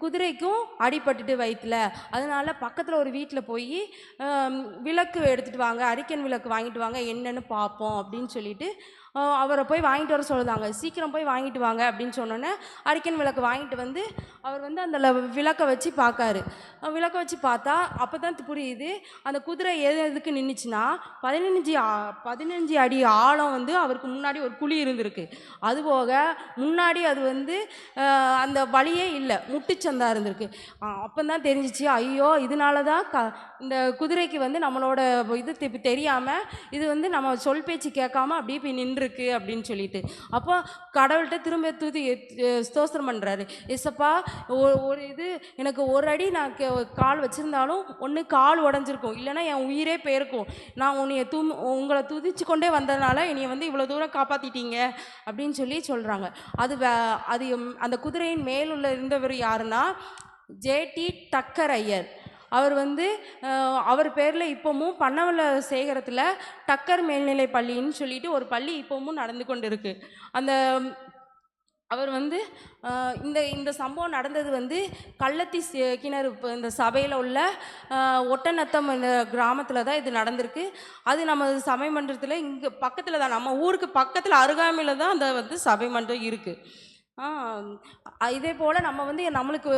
குதிரைக்கும் அடிபட்டுட்டு வயிற்றுல, அதனால பக்கத்தில் ஒரு வீட்டில் போய் விளக்கு எடுத்துகிட்டு வாங்க, அரிக்கன் விளக்கு வாங்கிட்டு வாங்க, என்னென்னு பார்ப்போம் அப்படின்னு சொல்லிட்டு அவரை போய் வாங்கிட்டு வர சொல்லுதாங்க. சீக்கிரம் போய் வாங்கிட்டு வாங்க அப்படின்னு சொன்னோன்னே அரிக்கன் விளக்கு வாங்கிட்டு வந்து அவர் வந்து அந்த விளக்கை வச்சு பார்க்காரு. விளக்கை வச்சு பார்த்தா அப்போ தான் புரியுது அந்த குதிரை எதுக்கு நின்றுச்சுன்னா 15 அடி ஆழம் வந்து அவருக்கு முன்னாடி ஒரு குழி இருந்திருக்கு. அதுபோக முன்னாடி அது வந்து அந்த வழியே இல்லை, முட்டுச்சந்தா இருந்திருக்கு. அப்போ தான் தெரிஞ்சிச்சு, ஐயோ இதனால தான் இந்த குதிரைக்கு வந்து நம்மளோட இது தெரியாமல் இது வந்து நம்ம சொல் பேச்சு கேட்காம அப்படியே போய் நின்றுருக்கு அப்படின்னு சொல்லிட்டு. அப்போ கடவுள்கிட்ட திரும்ப ஸ்தோத்திரம் பண்ணுறாரு. ஏசப்பா ஒரு இது எனக்கு ஒரு அடி நான் கால் வச்சுருந்தாலும் ஒன்று கால் உடஞ்சிருக்கும், இல்லைன்னா என் உயிரே போயிருக்கும். நான் உங்களை துதிச்சு கொண்டே வந்ததுனால என்னை வந்து இவ்வளோ தூரம் காப்பாற்றிட்டீங்க அப்படின்னு சொல்லி சொல்கிறாங்க. அது அந்த குதிரையின் மேலுள்ள இருந்தவர் யாருன்னா ஜேடி டக்கர் ஐயர். அவர் வந்து அவர் பேரில் இப்போவும் பண்ணவல சேகரத்தில் டக்கர் மேல்நிலை பள்ளின்னு சொல்லிட்டு ஒரு பள்ளி இப்போவும் நடந்து கொண்டு இருக்கு. அந்த அவர் வந்து இந்த சம்பவம் நடந்தது வந்து கள்ளத்தி கிணறு இந்த சபையில் உள்ள ஒட்டநத்தம் இந்த கிராமத்தில் தான் இது நடந்திருக்கு. அது நம்ம சபை மன்றத்தில் இங்கே பக்கத்தில் தான், நம்ம ஊருக்கு பக்கத்தில் அருகாமையில் தான் அந்த வந்து சபை மன்றம் இருக்குது. இதே போல் நம்ம வந்து நம்மளுக்கு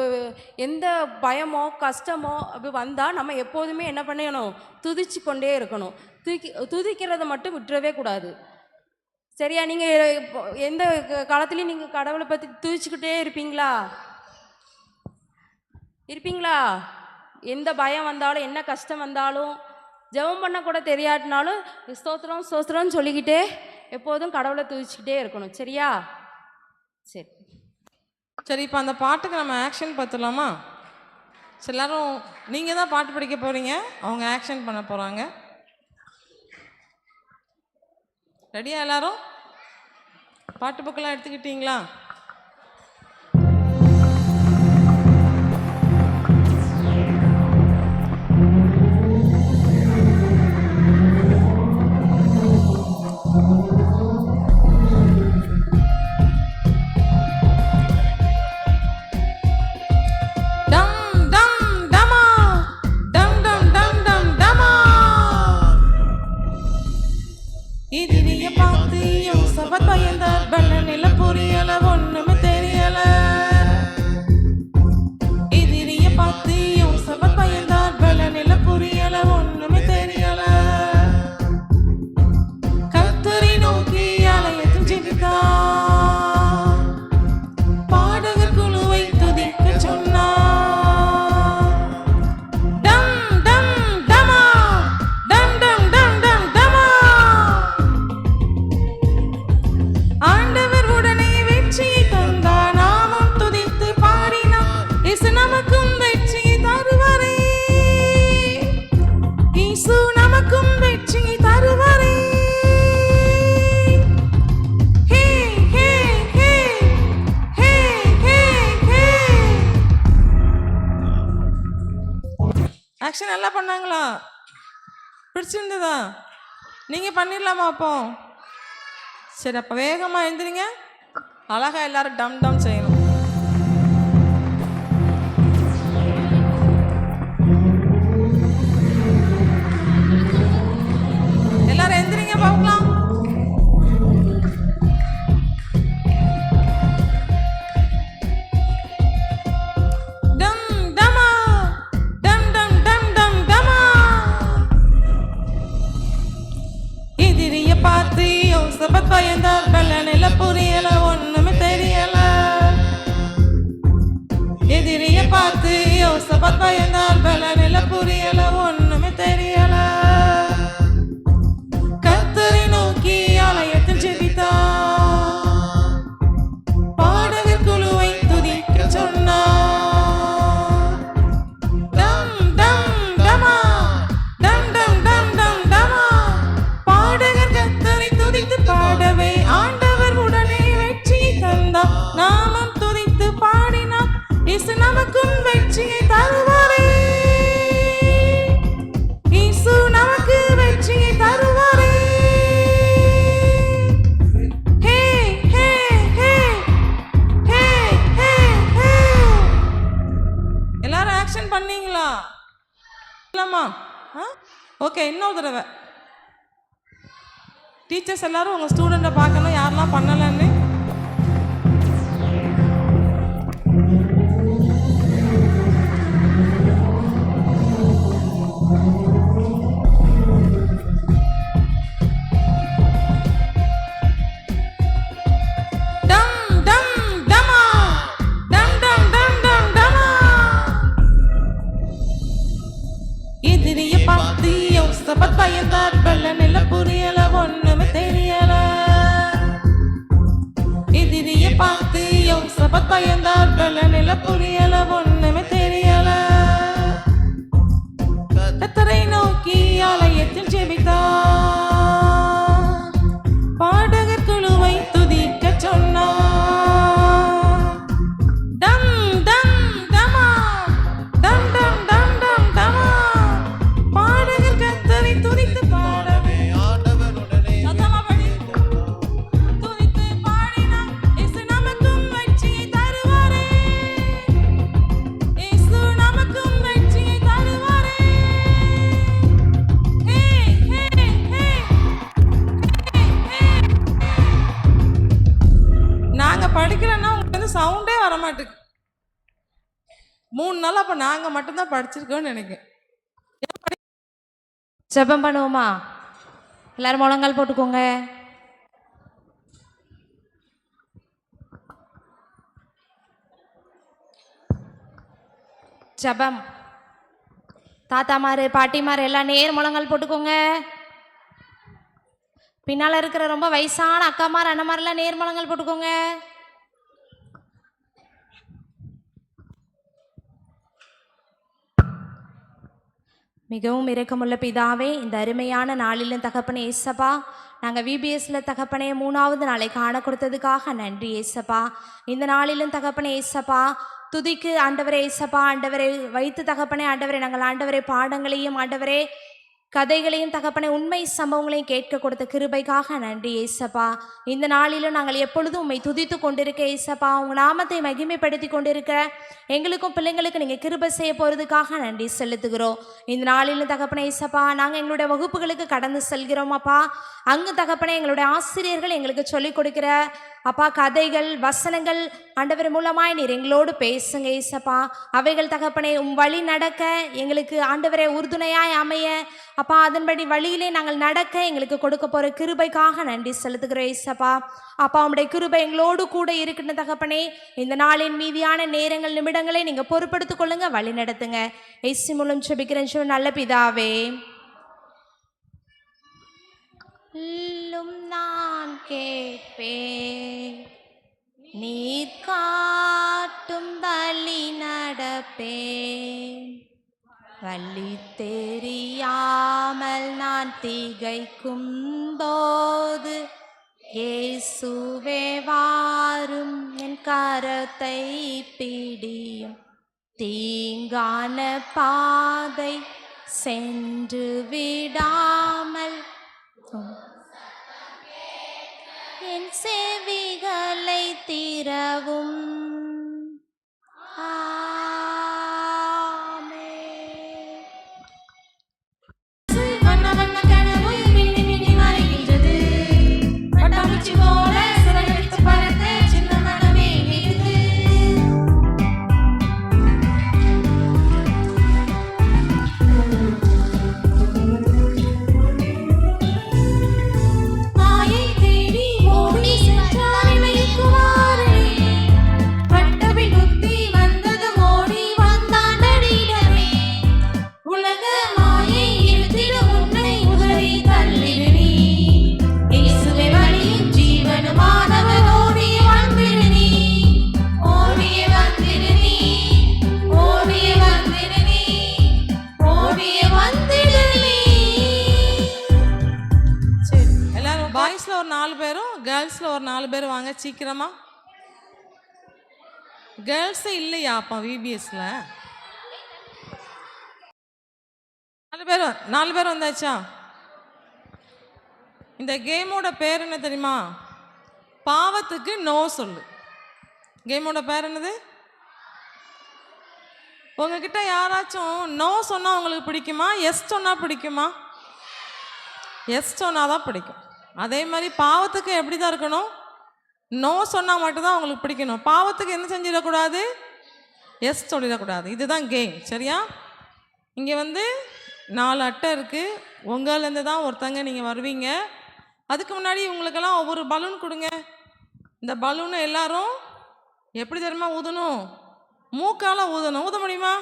எந்த பயமோ கஷ்டமோ அப்படி வந்தால் நம்ம எப்போதுமே என்ன பண்ணணும், துதிச்சு கொண்டே இருக்கணும். துதிக்கிறத மட்டும் விட்டுறவே கூடாது. சரியா? நீங்கள் எந்த காலத்துலேயும் நீங்கள் கடவுளை பற்றி துதிச்சுக்கிட்டே இருப்பீங்களா? எந்த பயம் வந்தாலும் என்ன கஷ்டம் வந்தாலும் ஜெபம் பண்ண கூட தெரியாட்டினாலும் ஸ்தோத்திரம் ஸ்தோத்திரம்னு சொல்லிக்கிட்டே எப்போதும் கடவுளை துதிச்சுக்கிட்டே இருக்கணும். சரியா? சரி, இப்போ அந்த பாட்டுக்கு நம்ம ஆக்ஷன் பார்த்துடலாமா? சரி, எல்லாரும் நீங்கள் தான் பாட்டு படிக்க போகிறீங்க, அவங்க ஆக்ஷன் பண்ண போகிறாங்க. ரெடியா எல்லாரும்? பாட்டு புக்கெல்லாம் எடுத்துக்கிட்டீங்களா? ஆக்ஷன் நல்லா பண்ணாங்களா? பிடிச்சிருந்ததா? நீங்கள் பண்ணிடலாமா அப்போ? சரி, அப்போ வேகமாக எழுந்திரிங்க. அழகாக எல்லாரும் டம் டம் செய்யணும். எல்லாரும் எழுந்திரிங்க பார்க்கலாம். பயந்தார் வெள்ளநில புரியல, ஒண்ணுமே தெரியல. எதிரிய பார்த்து யோசபத் பயந்தார் வெள்ளநில புரியல, ஒண்ணுமே தெரியல. கர்த்தரை இல்லைம்மா? ஓகே, இன்னொரு தடவை. டீச்சர்ஸ் எல்லாரும் உங்கள் ஸ்டூடெண்ட்டை பார்க்கணும் யாரெல்லாம் பண்ணலைன்னு. எதிரிய பார்த்து யோசபத் பயந்தார் வெள்ள நில புரியல ஒண்ணுமே தெரியல. எதிரிய பார்த்து யோசபத் பயந்தார் வெள்ள நில புரியல ஒண்ணுமே தெரியல. கர்த்தரை நோக்கி ஆலயத்தில் ஜெபித்தார், பாடகர் குழுவை துதிக்க சொன்னார். படிக்கலன்னா உங்களுக்கு வந்து சவுண்டே வரமாட்டுக்கு. 3 நாள் அப்போ நாங்கள் மட்டும்தான் படிச்சிருக்கோம்னு நினைக்கிறேன். ஜெபம் பண்ணுவோமா? எல்லாரும் முழங்கால் போட்டுக்கோங்க. ஜெபம். தாத்தாமாரு பாட்டிமாரு எல்லாம் நேர் முழங்கால் போட்டுக்கோங்க. பின்னால் இருக்கிற ரொம்ப வயசான அக்காமார் அண்ணமாரெல்லாம் நேர் முழங்கால் போட்டுக்கோங்க. மிகவும் இரக்கமுள்ள பிதாவே, இந்த அருமையான நாளிலும் தகப்பனே ஏசப்பா, நாங்கள் விபிஎஸ்ல தகப்பனே 3வது நாளை காண கொடுத்ததுக்காக நன்றி ஏசப்பா. இந்த நாளிலும் தகப்பனே ஏசப்பா, துதிக்கு ஆண்டவரே ஏசப்பா, ஆண்டவரை வைத்து தகப்பனே ஆண்டவரை நாங்கள் ஆண்டவரை பாடங்களையும் ஆண்டவரே கதைகளையும் தகப்பனே உண்மை சம்பவங்களையும் கேட்க கொடுத்த கிருபைக்காக நன்றி ஏசப்பா. இந்த நாளிலும் நாங்கள் எப்பொழுதும் உண்மை துதித்து கொண்டிருக்க ஏசப்பா, உங்கள் நாமத்தை மகிமைப்படுத்தி கொண்டிருக்க எங்களுக்கும் பிள்ளைங்களுக்கு நீங்கள் கிருபை செய்ய போகிறதுக்காக நன்றி செலுத்துகிறோம். இந்த நாளிலும் தகப்பனே ஏசப்பா, நாங்கள் எங்களுடைய வகுப்புகளுக்கு கடந்து செல்கிறோம் அப்பா. அங்கு தகப்பனே எங்களுடைய ஆசிரியர்கள் எங்களுக்கு சொல்லிக் கொடுக்கிற அப்பா கதைகள் வசனங்கள் ஆண்டவர் மூலமாய் நீர் எங்களோடு பேசுங்க ஏசப்பா. அவைகள் தகப்பனே வழி நடக்க எங்களுக்கு ஆண்டவரை உறுதுணையாய் அமைய அப்பா, அதன்படி வழியிலே நாங்கள் நடக்க எங்களுக்கு கொடுக்க போகிற கிருபைக்காக நன்றி செலுத்துகிறோம் ஏசப்பா. அப்பா, உம்முடைய கிருபை எங்களோடு கூட இருக்கின்ற தகப்பனே, இந்த நாளின் மீதியான நேரங்கள் நிமிடங்களை நீங்கள் பொறுப்படுத்திக் கொள்ளுங்க, வழி நடத்துங்க. இயேசு மூலம் ஜெபிக்கிறேன் நல்ல பிதாவே. நான் கேட்பேன், நீர் காட்டும் வழி நடப்பேன். வழி தெரியாமல் நான் திகைக்கும் போது இயேசுவே வாரும், என் கரத்தை பிடியும். தீங்கான பாதை சென்று விடாமல் என் செவிகளை திறவும். ஒரு 4 பேரும் கேர்ள்ஸில் ஒரு 4 பேர் வாங்க சீக்கிரமா. கேர்ள்ஸே இல்லையா அப்போ விபிஎஸ்ல? 4 பேர் வந்தாச்சா? இந்த கேமோட பேர் என்ன தெரியுமா? பாவத்துக்கு நோ சொல்லு. கேமோட பேர் என்னது? உங்ககிட்ட யாராச்சும் நோ சொன்னால் உங்களுக்கு பிடிக்குமா, எஸ் சொன்னால் பிடிக்குமா? எஸ் சொன்னால் தான் பிடிக்கும். அதே மாதிரி பாவத்துக்கு எப்படி தான் இருக்கணும், நோ சொன்னால் மட்டும்தான் உங்களுக்கு பிடிக்கணும். பாவத்துக்கு என்ன செஞ்சிடக்கூடாது, எஸ் சொல்லிடக்கூடாது. இதுதான் கேம், சரியா? இங்கே 4 அட்டை இருக்குது. உங்கள்லேருந்து தான் ஒருத்தங்க நீங்கள் வருவீங்க. அதுக்கு முன்னாடி இவங்களுக்கெல்லாம் ஒவ்வொரு பலூன் கொடுங்க. இந்த பலூனை எல்லாரும் எப்படி தெரியுமா ஊதணும், மூக்கால் ஊதணும். ஊத முடியுமா?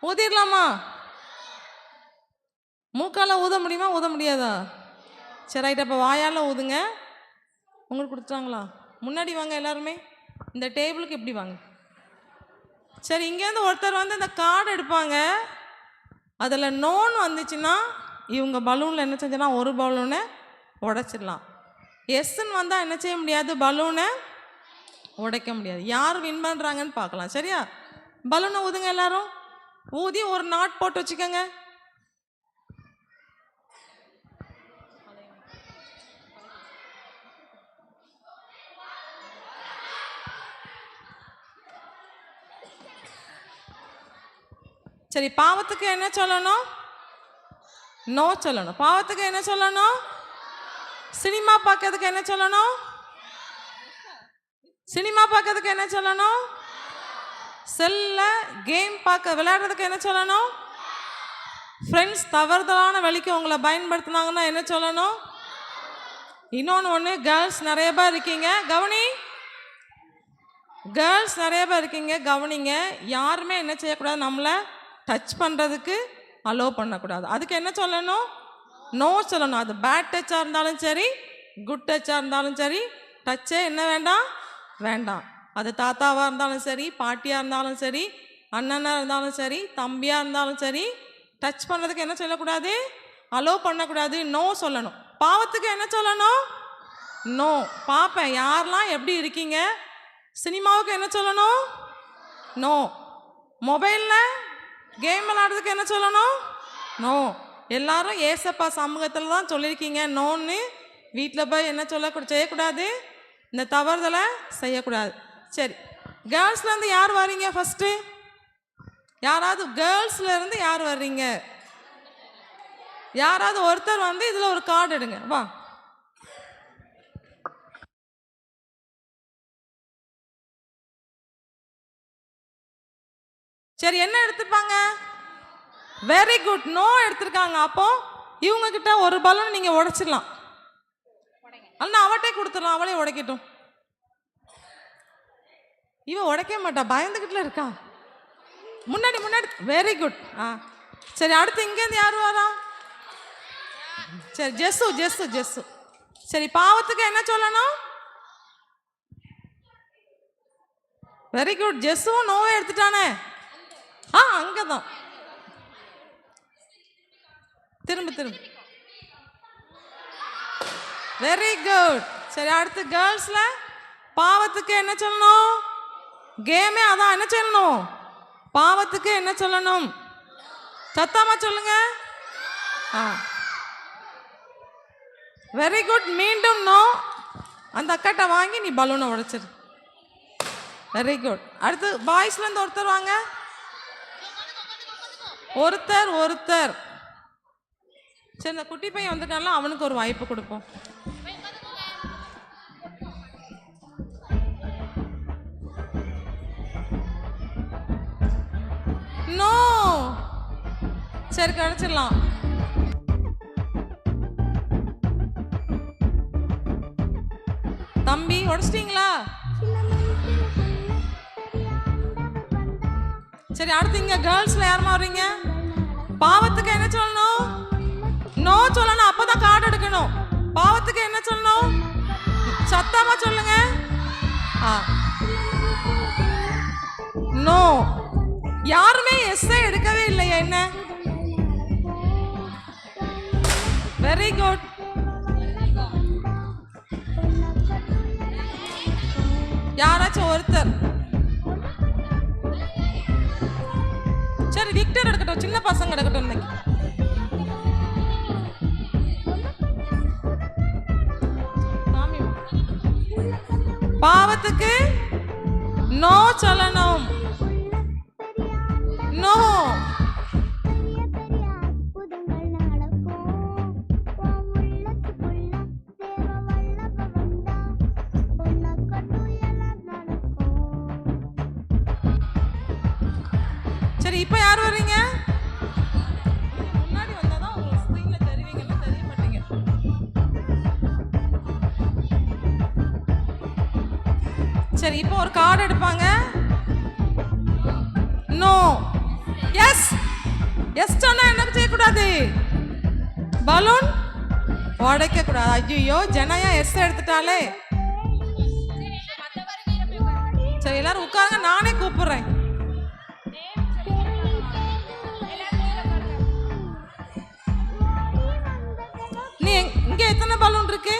ஊதிடலாமா? மூக்கால் ஊத முடியுமா, ஊத முடியாதா? சரி ரைட், அப்போ வாயால் ஊதுங்க. உங்களுக்கு கொடுத்துட்டாங்களா? முன்னாடி வாங்க எல்லாருமே, இந்த டேபிளுக்கு இப்படி வாங்க. சரி, இங்கேருந்து ஒருத்தர் இந்த கார்டு எடுப்பாங்க. அதில் நோன்னு வந்துச்சுன்னா இவங்க பலூனில் என்ன செஞ்சோன்னா ஒரு பலூனை உடைச்சிடலாம். எஸ்ன்னு வந்தால் என்ன செய்ய முடியாது, பலூனை உடைக்க முடியாது. யார் வின் பண்ணுறாங்கன்னு பார்க்கலாம், சரியா? பலூனை ஊதுங்க எல்லாரும். ஊதி ஒரு நாட் போட்டு வச்சுக்கோங்க. சரி, பாவத்துக்கு என்ன சொல்லணும், நோ சொல்லணும். பாவத்துக்கு என்ன சொல்லணும், சினிமா பார்க்கறதுக்கு என்ன சொல்லணும், சினிமா பார்க்கறதுக்கு என்ன சொல்லணும், செல்ல கேம் பார்க்க விளையாடுறதுக்கு என்ன சொல்லணும், ஃப்ரெண்ட்ஸ் தவறுதலான வழிக்கு உங்களை பயன்படுத்தினாங்கன்னா என்ன சொல்லணும். இன்னொன்று கேர்ள்ஸ் நிறைய பேர் இருக்கீங்க, கவனி. கேர்ள்ஸ் நிறைய பேர் இருக்கீங்க, கவனிங்க. யாருமே என்ன செய்யக்கூடாது, நம்மளை டச் பண்ணுறதுக்கு அலோவ் பண்ணக்கூடாது. அதுக்கு என்ன சொல்லணும், நோ சொல்லணும். அது பேட் டச்சாக இருந்தாலும் சரி, குட் டச்சாக இருந்தாலும் சரி, டச்சே என்ன வேண்டாம், வேண்டாம். அது தாத்தாவாக இருந்தாலும் சரி, பாட்டியாக இருந்தாலும் சரி, அண்ணனாக இருந்தாலும் சரி, தம்பியாக இருந்தாலும் சரி, டச் பண்ணுறதுக்கு என்ன சொல்லக்கூடாது, அலோவ் பண்ணக்கூடாது, நோ சொல்லணும். பாவத்துக்கு என்ன சொல்லணும், நோ. பார்ப்பேன் யாரெல்லாம் எப்படி இருக்கீங்க. சினிமாவுக்கு என்ன சொல்லணும், நோ. மொபைலில் கேம் விளையாடுறதுக்கு என்ன சொல்லணும், நோ. எல்லாரும் ஏசப்பா சமூகத்தில் தான் சொல்லியிருக்கீங்க நோன்னு. வீட்டில் போய் என்ன செய்யக்கூடாது, இந்த தவறுதலை செய்யக்கூடாது. சரி, கேர்ள்ஸ்லேருந்து யார் வர்றீங்க ஃபஸ்ட்டு? யாராவது கேர்ள்ஸ்லேருந்து யார் வர்றீங்க? யாராவது ஒருத்தர் இதில் ஒரு கார்டு எடுங்க, வா. சரி, என்ன எடுத்துப்பாங்க, வெரி குட், நோ எடுத்திருக்காங்க. அப்போ இவங்க கிட்ட ஒரு பலூன் நீங்க உடைச்சிடலாம். அல்ல அவட்டே கொடுத்துடலாம், அவளே உடைக்கட்டும். இவ உடைக்க மாட்டா, பயந்துகிட்டுல இருக்கா. முன்னாடி முன்னாடி, வெரி குட். சரி, அடுத்து இங்கேருந்து யார் வரா? சரி, ஜெஸ்ஸு ஜெஸ்ஸு ஜெஸ்ஸு. சரி, பாவத்துக்கு என்ன சொல்லணும், வெரி குட். ஜெஸ்ஸும் நோவே எடுத்துட்டானே. அங்கதான் திரும்ப திரும்ப, வெரி குட். சரி, அடுத்து கேர்ள்ஸ்ல பாவத்துக்கு என்ன சொல்லணும், கேமே அதான். என்ன சொல்லணும், பாவத்துக்கு என்ன சொல்லணும், சத்தமா சொல்லுங்க. Very good. மீண்டும் நோ. அந்த அக்காட்ட வாங்கி நீ பலூனை உடைச்சிரு. Very good. அடுத்து பாய்ஸ்லேருந்து ஒருத்தர் வாங்க. ஒருத்தர். சரி, இந்த குட்டி பையன் வந்துட்டால அவனுக்கு ஒரு வாய்ப்பு கொடுப்போம். நோ. சரி, கிடைச்சிடலாம். தம்பி உடைச்சிட்டீங்களா? சரி, அடுத்து இங்க கேர்ள்ஸ்ல யாருமா வர்றீங்க? பாவத்துக்கு என்ன சொல்லணும், நோ சொல்லணும். அப்பதான் கார்டு எடுக்கணும். பாவத்துக்கு என்ன சொல்லணும், சத்தமா சொல்லுங்க. நோ. யாருமே எஸ்ஸே எடுக்கவே இல்லையா? என்ன, வெரி குட். யாராச்சும் ஒருத்தர். சரி, விக்டர் எடுக்கட்டும், சின்ன பசங்க எடுக்கட்டும். இன்னைக்கு பாவத்துக்கு நோ சொல்லணும். நோ. சரி, இப்போ யார் வர்றீங்க? முன்னாடி வந்தாதான் உங்களுக்கு ஸ்க்ரீன்ல தெரிவிங்கன்னு தெரிய மாட்டீங்க. சரி, இப்போ ஒரு கார்டு எடுப்பாங்க. நோ. எஸ். எஸ் சொன்னா என்ன செய்யக்கூடாது? பலூன் உடைக்க கூடாது. ஐயோ, ஜனயா எஸ் எடுத்துட்டாலே. சரி, எல்லாரும் உட்காருங்க, நானே கூப்பிடுறேன். நீ இங்க எத்தனை பலூன் இருக்கு?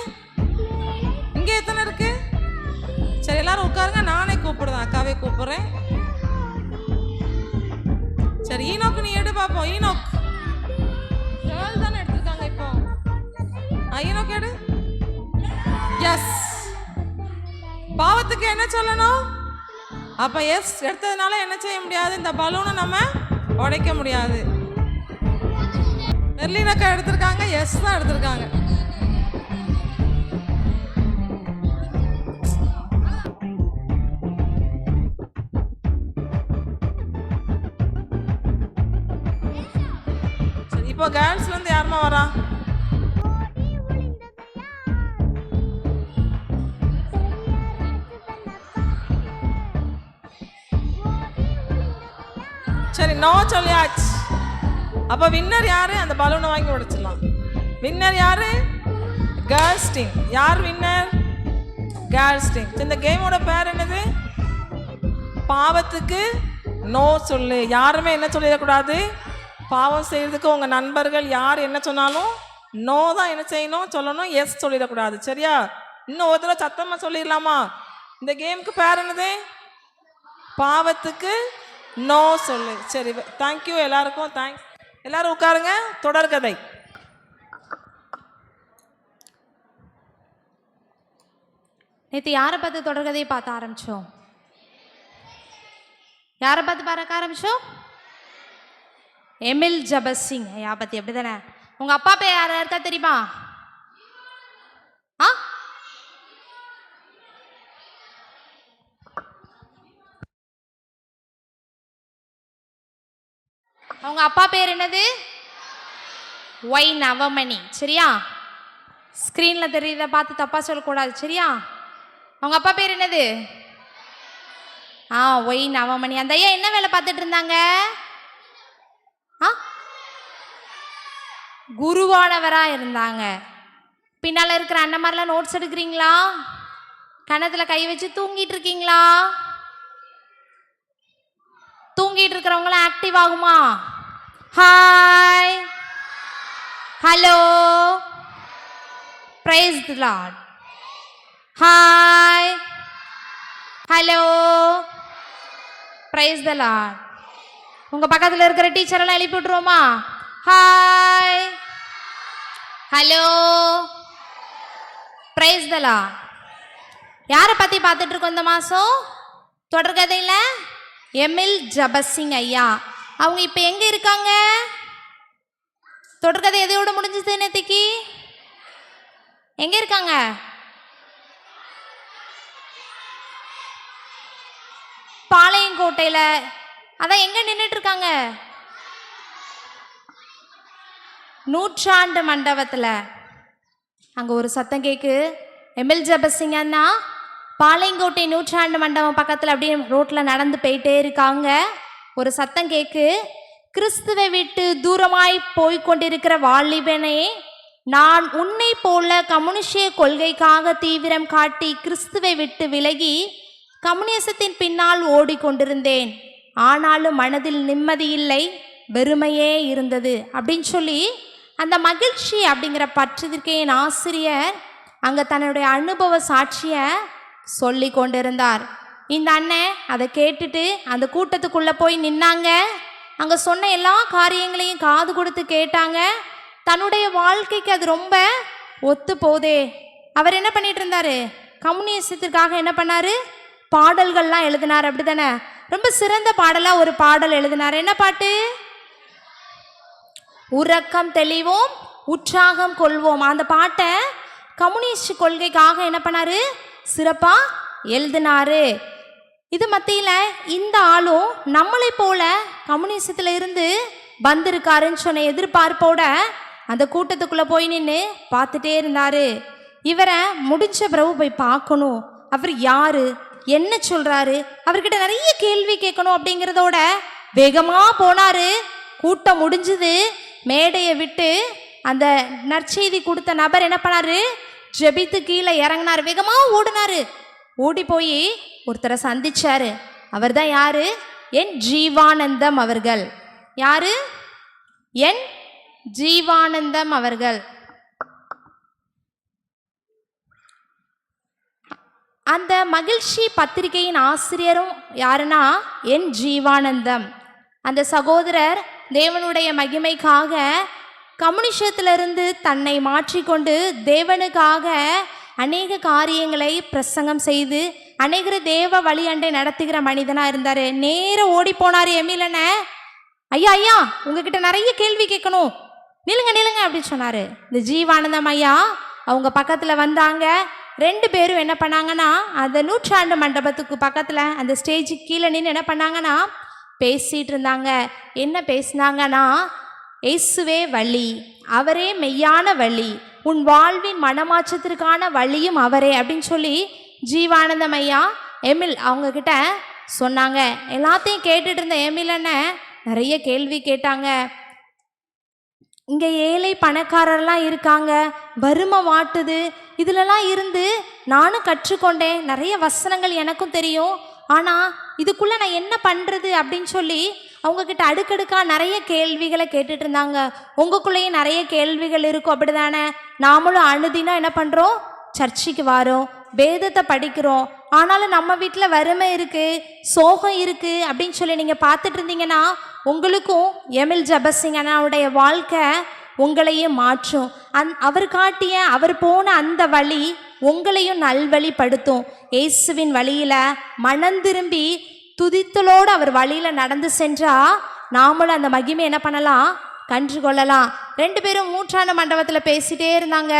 இங்க எத்தனை இருக்கு? சரி, எல்லாரும் உட்காருங்க, நானே கூப்பிடுறேன், அக்காவே கூப்பிடுறேன். சரி, ஈனோக்கு நீ எடு பாப்போம். ஈனோக் கேர்ள் தானே எடுத்திருக்காங்க இப்போ. ஈனோக் எடு. எஸ். பாவத்துக்கு என்ன சொல்லணும்? அப்ப எஸ் எடுத்ததுனால என்ன செய்ய முடியாது? இந்த பலூனை நம்ம உடைக்க முடியாது. நெர்லினக்கா எடுத்திருக்காங்க, எஸ் தான் எடுத்திருக்காங்க. சரி, இப்போ கேர்ள்ஸ்ல இருந்து யாருமா வரா? சரி, நோ சொல்லியாச்சு. அப்ப வின்னர் யாரு? அந்த பலூனை வாங்கி உடைச்சிடலாம். வின்னர் யாரு? Girls team. யார் வின்னர்? Girls team. இந்த கேமோட பேர் என்னது? பாவத்துக்கு நோ சொல்லு. யாருமே என்ன சொல்லிடக்கூடாது? பாவம் செய்யறதுக்கு உங்க நண்பர்கள் யார் என்ன சொன்னாலும் நோ தான் என்ன செய்யணும்? சொல்லணும். எஸ் சொல்லிடக்கூடாது. சரியா? இன்னும் ஒரு தடவை சத்தமா சொல்லிடலாமா? இந்த கேமுக்கு பேர் என்னது? பாவத்துக்கு நோ சொல்லு. சரி, தேங்க்யூ எல்லாருக்கும். தேங்க்ஸ். எல்லாரும் உட்காருங்க. தொடர்கதை. நேற்று யாரை பார்த்து தொடர்கதையை பார்த்து ஆரம்பித்தோம்? யாரை பார்த்து பார்க்க ஆரம்பித்தோம்? எமில் ஜபசிங் ஐயா பற்றி. அப்படி தானே? உங்கள் அப்பா பேர் யார் இருக்கா தெரியுமா? ஆ, அவங்க அப்பா பேர் என்னது? ஒய் நவமணி. சரியா? ஸ்க்ரீனில் தெரியுத பார்த்து தப்பாக சொல்லக்கூடாது. சரியா? அவங்க அப்பா பேர் என்னது? ஒய் நவமணி. அந்த ஐயா என்ன வேலை பார்த்துட்டு இருந்தாங்க? குருவானவராக இருந்தாங்க. பின்னால் இருக்கிற அண்ணன் மாதிரிலாம் நோட்ஸ் எடுக்கிறீங்களா? கணத்தில் கை வச்சு தூங்கிட்டு இருக்கீங்களா? தூங்கிட்டு இருக்கிறவங்களாம் ஆக்டிவ் ஆகுமா? Hi, hello, praise the Lord. Hi, hello, praise the Lord. உங்கள் பக்கத்தில் இருக்கிற டீச்சரெல்லாம் எழுப்பி விட்ருவோமா? Hi, hello, praise the Lord. யாரை பற்றி பார்த்துட்டு இருக்கோம் இந்த மாதம் தொடர்கதையில்? எமில் ஜபசிங் ஐயா. அவங்க இப்போ எங்கே இருக்காங்க? தொடர்கதை எதையோட முடிஞ்சது நேத்திக்கு? எங்கே இருக்காங்க? பாளையங்கோட்டையில். அதான் எங்கே நின்றுட்டு இருக்காங்க? நூற்றாண்டு மண்டபத்தில். அங்கே ஒரு சத்தம் கேட்கு. எமில் ஜபசிங் அண்ணா பாளையங்கோட்டை நூற்றாண்டு மண்டபம் பக்கத்தில் அப்படியே ரோட்டில் நடந்து போயிட்டே இருக்காங்க. ஒரு சத்தம் கேட்கு. கிறிஸ்துவை விட்டு தூரமாய் போய்கொண்டிருக்கிற வாலிபனே, நான் உன்னை போல கம்யூனிஸ்டிய கொள்கைக்காக தீவிரம் காட்டி கிறிஸ்துவை விட்டு விலகி கம்யூனிசத்தின் பின்னால் ஓடிக்கொண்டிருந்தேன். ஆனாலும் மனதில் நிம்மதி இல்லை, வெறுமையே இருந்தது அப்படின்னு சொல்லி அந்த மகிழ்ச்சி அப்படிங்கிற பற்றத்திற்கே என் ஆசிரியர் அங்கே தன்னுடைய அனுபவ சாட்சியை சொல்லி கொண்டிருந்தார். இந்த அண்ணன் அதை கேட்டுட்டு அந்த கூட்டத்துக்குள்ளே போய் நின்னாங்க. அங்கே சொன்ன எல்லா காரியங்களையும் காது கொடுத்து கேட்டாங்க. தன்னுடைய வாழ்க்கைக்கு அது ரொம்ப ஒத்து போதே. அவர் என்ன பண்ணிட்டு இருந்தாரு? கம்யூனிசத்திற்காக என்ன பண்ணாரு? பாடல்கள்லாம் எழுதினார். அப்படி தானே? ரொம்ப சிறந்த பாடலாக ஒரு பாடல் எழுதினார். என்ன பாட்டு? உறக்கம் தெளிவோம் உற்சாகம் கொள்வோம். அந்த பாட்டை கம்யூனிஸ்ட் கொள்கைக்காக என்ன பண்ணாரு? சிறப்பாக எழுதினாரு. இது மத்தியில் இந்த ஆளும் நம்மளை போல கம்யூனிசத்தில் இருந்து வந்திருக்காருன்னு சொன்ன எதிர்பார்ப்போட அந்த கூட்டத்துக்குள்ளே போய் நின்று பார்த்துட்டே இருந்தார். இவரை முடிஞ்ச பிறகு போய் பார்க்கணும், அவர் யார், என்ன சொல்கிறாரு, அவர்கிட்ட நிறைய கேள்வி கேட்கணும் அப்படிங்கிறதோட வேகமாக போனார். கூட்டம் முடிஞ்சுது. மேடையை விட்டு அந்த நற்செய்தி கொடுத்த நபர் என்ன பண்ணாரு? ஜெபித்து கீழே இறங்கினார். வேகமாக ஓடினார். ஓடி போய் ஒருத்தரை சந்திச்சாரு. அவர் தான் யாரு? என் ஜீவானந்தம் அவர்கள். யாரு? என் ஜீவானந்தம் அவர்கள். அந்த மகிழ்ச்சி பத்திரிகையின் ஆசிரியரும் யாருன்னா என் ஜீவானந்தம். அந்த சகோதரர் தேவனுடைய மகிமைக்காக கம்யூனிசத்திலிருந்து தன்னை மாற்றிக்கொண்டு தேவனுக்காக அநேக காரியங்களை பிரசங்கம் செய்து அநேகர தேவ வழி அண்டை நடத்துகிற மனிதனாக இருந்தார். நேராக ஓடி போனார் எமிலன. ஐயா ஐயா, உங்ககிட்ட நிறைய கேள்வி கேட்கணும், நிலுங்க நிலுங்க அப்படின்னு சொன்னார். இந்த ஜீவானந்தம் ஐயா அவங்க பக்கத்தில் வந்தாங்க. 2 பேரும் என்ன பண்ணாங்கன்னா அந்த 100ஆண்டு மண்டபத்துக்கு பக்கத்தில் அந்த ஸ்டேஜுக்கு கீழே நின்று என்ன பண்ணாங்கன்னா பேசிகிட்டு இருந்தாங்க. என்ன பேசினாங்கன்னா, இயேசுவே வழி, அவரே மெய்யான வழி, உன் வாழ்வின் மனமாற்றத்திற்கான வழியும் அவரே அப்படின்னு சொல்லி ஜீவானந்தம் ஐயா எமில் அவங்கக்கிட்ட சொன்னாங்க. எல்லாத்தையும் கேட்டுட்டு இருந்த எமில் அண்ணன் நிறைய கேள்வி கேட்டாங்க. இங்கே ஏழை பணக்காரர்லாம் இருக்காங்க, வறுமை வாட்டுது, இதிலெல்லாம் இருந்து நானும் கற்றுக்கொண்டேன், நிறைய வசனங்கள் எனக்கும் தெரியும், ஆனால் இதுக்குள்ளே நான் என்ன பண்ணுறது அப்படின்னு சொல்லி அவங்கக்கிட்ட அடுக்கடுக்காக நிறைய கேள்விகளை கேட்டுட்டு இருந்தாங்க. உங்களுக்குள்ளேயும் நிறைய கேள்விகள் இருக்கும் அப்படி தானே? நாமளும் அனுதினம் என்ன பண்ணுறோம்? சர்ச்சுக்கு வரோம், வேதத்தை படிக்கிறோம், ஆனாலும் நம்ம வீட்டில் வறுமை இருக்குது, சோகம் இருக்குது அப்படின்னு சொல்லி நீங்கள் பார்த்துட்டு இருந்தீங்கன்னா உங்களுக்கும் எமில் ஜெபசிங் அண்ணாவுடைய வாழ்க்கை உங்களையும் மாற்றும். அவர் காட்டிய அவர் போன அந்த வழி உங்களையும் நல்வழிப்படுத்தும். இயேசுவின் வழியில் மனம் திரும்பி துதித்தலோடு அவர் வழியில் நடந்து சென்றால் நாமளும் அந்த மகிமை என்ன பண்ணலாம்? கன்று கொள்ளலாம். 2 பேரும் 100ஆண்டு மண்டபத்தில் பேசிகிட்டே இருந்தாங்க.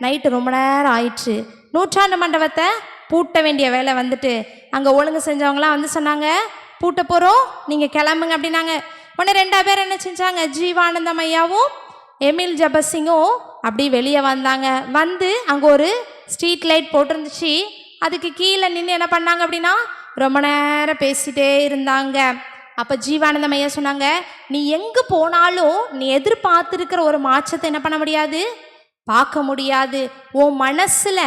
நைட்டு ரொம்ப நேரம் ஆயிடுச்சு. 100ஆண்டு மண்டபத்தை பூட்ட வேண்டிய வேலை வந்துட்டு அங்கே ஒழுங்கு செஞ்சவங்களாம் வந்து சொன்னாங்க, பூட்ட போகிறோம், நீங்கள் கிளம்புங்க அப்படின்னாங்க. உடனே 2 பேர் என்ன செஞ்சாங்க? ஜீவானந்தம் ஐயாவும் எமில் ஜெபசிங்கும் அப்படி வெளியே வந்தாங்க. வந்து அங்கே ஒரு ஸ்ட்ரீட் லைட் போட்டிருந்துச்சு. அதுக்கு கீழே நின்று என்ன பண்ணாங்க அப்படின்னா ரொம்ப நேரம் பேசிகிட்டே இருந்தாங்க. அப்போ ஜீவானந்தம் ஐயா சொன்னாங்க, நீ எங்கே போனாலும் நீ எதிர்பார்த்துருக்கிற ஒரு மாற்றத்தை என்ன பண்ண முடியாது? பார்க்க முடியாது. உன் மனசில்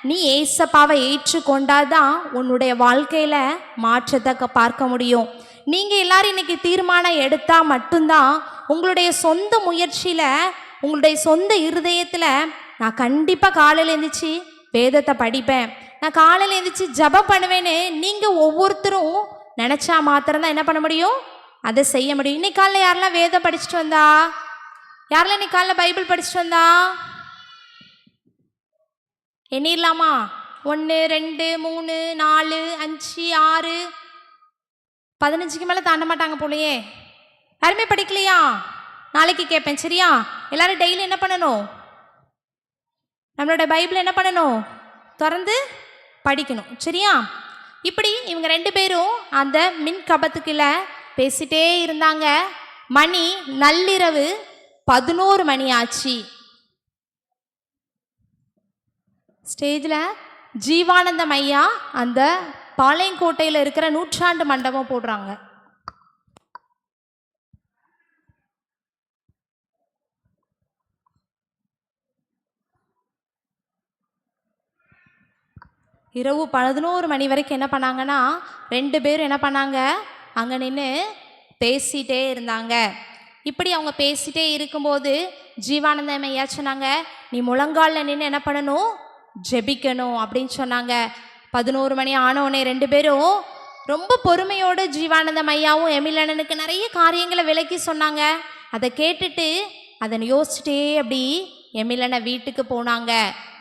நீ ஏசப்பாவை ஏற்றுக்கொண்டாதான் உன்னுடைய வாழ்க்கையில் மாற்றத்தை பார்க்க முடியும். நீங்கள் எல்லாரும் இன்னைக்கு தீர்மானம் எடுத்தால் மட்டும்தான் உங்களுடைய சொந்த முயற்சியில் உங்களுடைய சொந்த இருதயத்தில் நான் கண்டிப்பாக காலையில் எழுந்திரிச்சு வேதத்தை படிப்பேன், நான் காலையில் எழுந்திரிச்சு ஜெபம் பண்ணுவேன்னு நீங்கள் ஒவ்வொருத்தரும் நினச்சா மாத்திரம்தான் என்ன பண்ண முடியும்? அதை செய்ய முடியும். இன்னைக்கு காலையில் யாரெல்லாம் வேதம் படிச்சுட்டு வந்தா? யாரெல்லாம் இன்னைக்கு காலையில் பைபிள் படிச்சுட்டு வந்தா? எண்ணிடலாமா? 1 2 3 4 5 6 15க்கு மேலே தாண்ட மாட்டாங்க போலையே. யாருமே படிக்கலையா? நாளைக்கு கேட்பேன் சரியா? எல்லாரும் டெய்லி என்ன பண்ணணும்? நம்மளோட பைபிள் என்ன பண்ணணும்? திறந்து படிக்கணும் சரியா? இப்படி இவங்க 2 பேரும் அந்த மின் கபத்துக்குள்ள பேசிட்டே இருந்தாங்க. மணி நள்ளிரவு 11 மணி ஆச்சு. ஸ்டேஜில் ஜீவானந்தம் ஐயா அந்த பாளையங்கோட்டையில் இருக்கிற 100ஆண்டு மண்டபம் போடுறாங்க. இரவு 11 மணி வரைக்கும் என்ன பண்ணாங்கன்னா 2 பேரும் என்ன பண்ணாங்க? அங்கே நின்று பேசிகிட்டே இருந்தாங்க. இப்படி அவங்க பேசிகிட்டே இருக்கும்போது ஜீவானந்தம் ஐயா சொன்னாங்க, நீ முழங்காலில் நின்று என்ன பண்ணணும்? ஜெபிக்கணும் அப்படின்னு சொன்னாங்க. 11 மணி ஆனவுடனே 2 பேரும் ரொம்ப பொறுமையோடு ஜீவானந்தம் ஐயாவும் எமிலனனுக்கு நிறைய காரியங்களை விளக்கி சொன்னாங்க. அதை கேட்டுட்டு அதை யோசிச்சுட்டே அப்படி எமிலனை வீட்டுக்கு போனாங்க.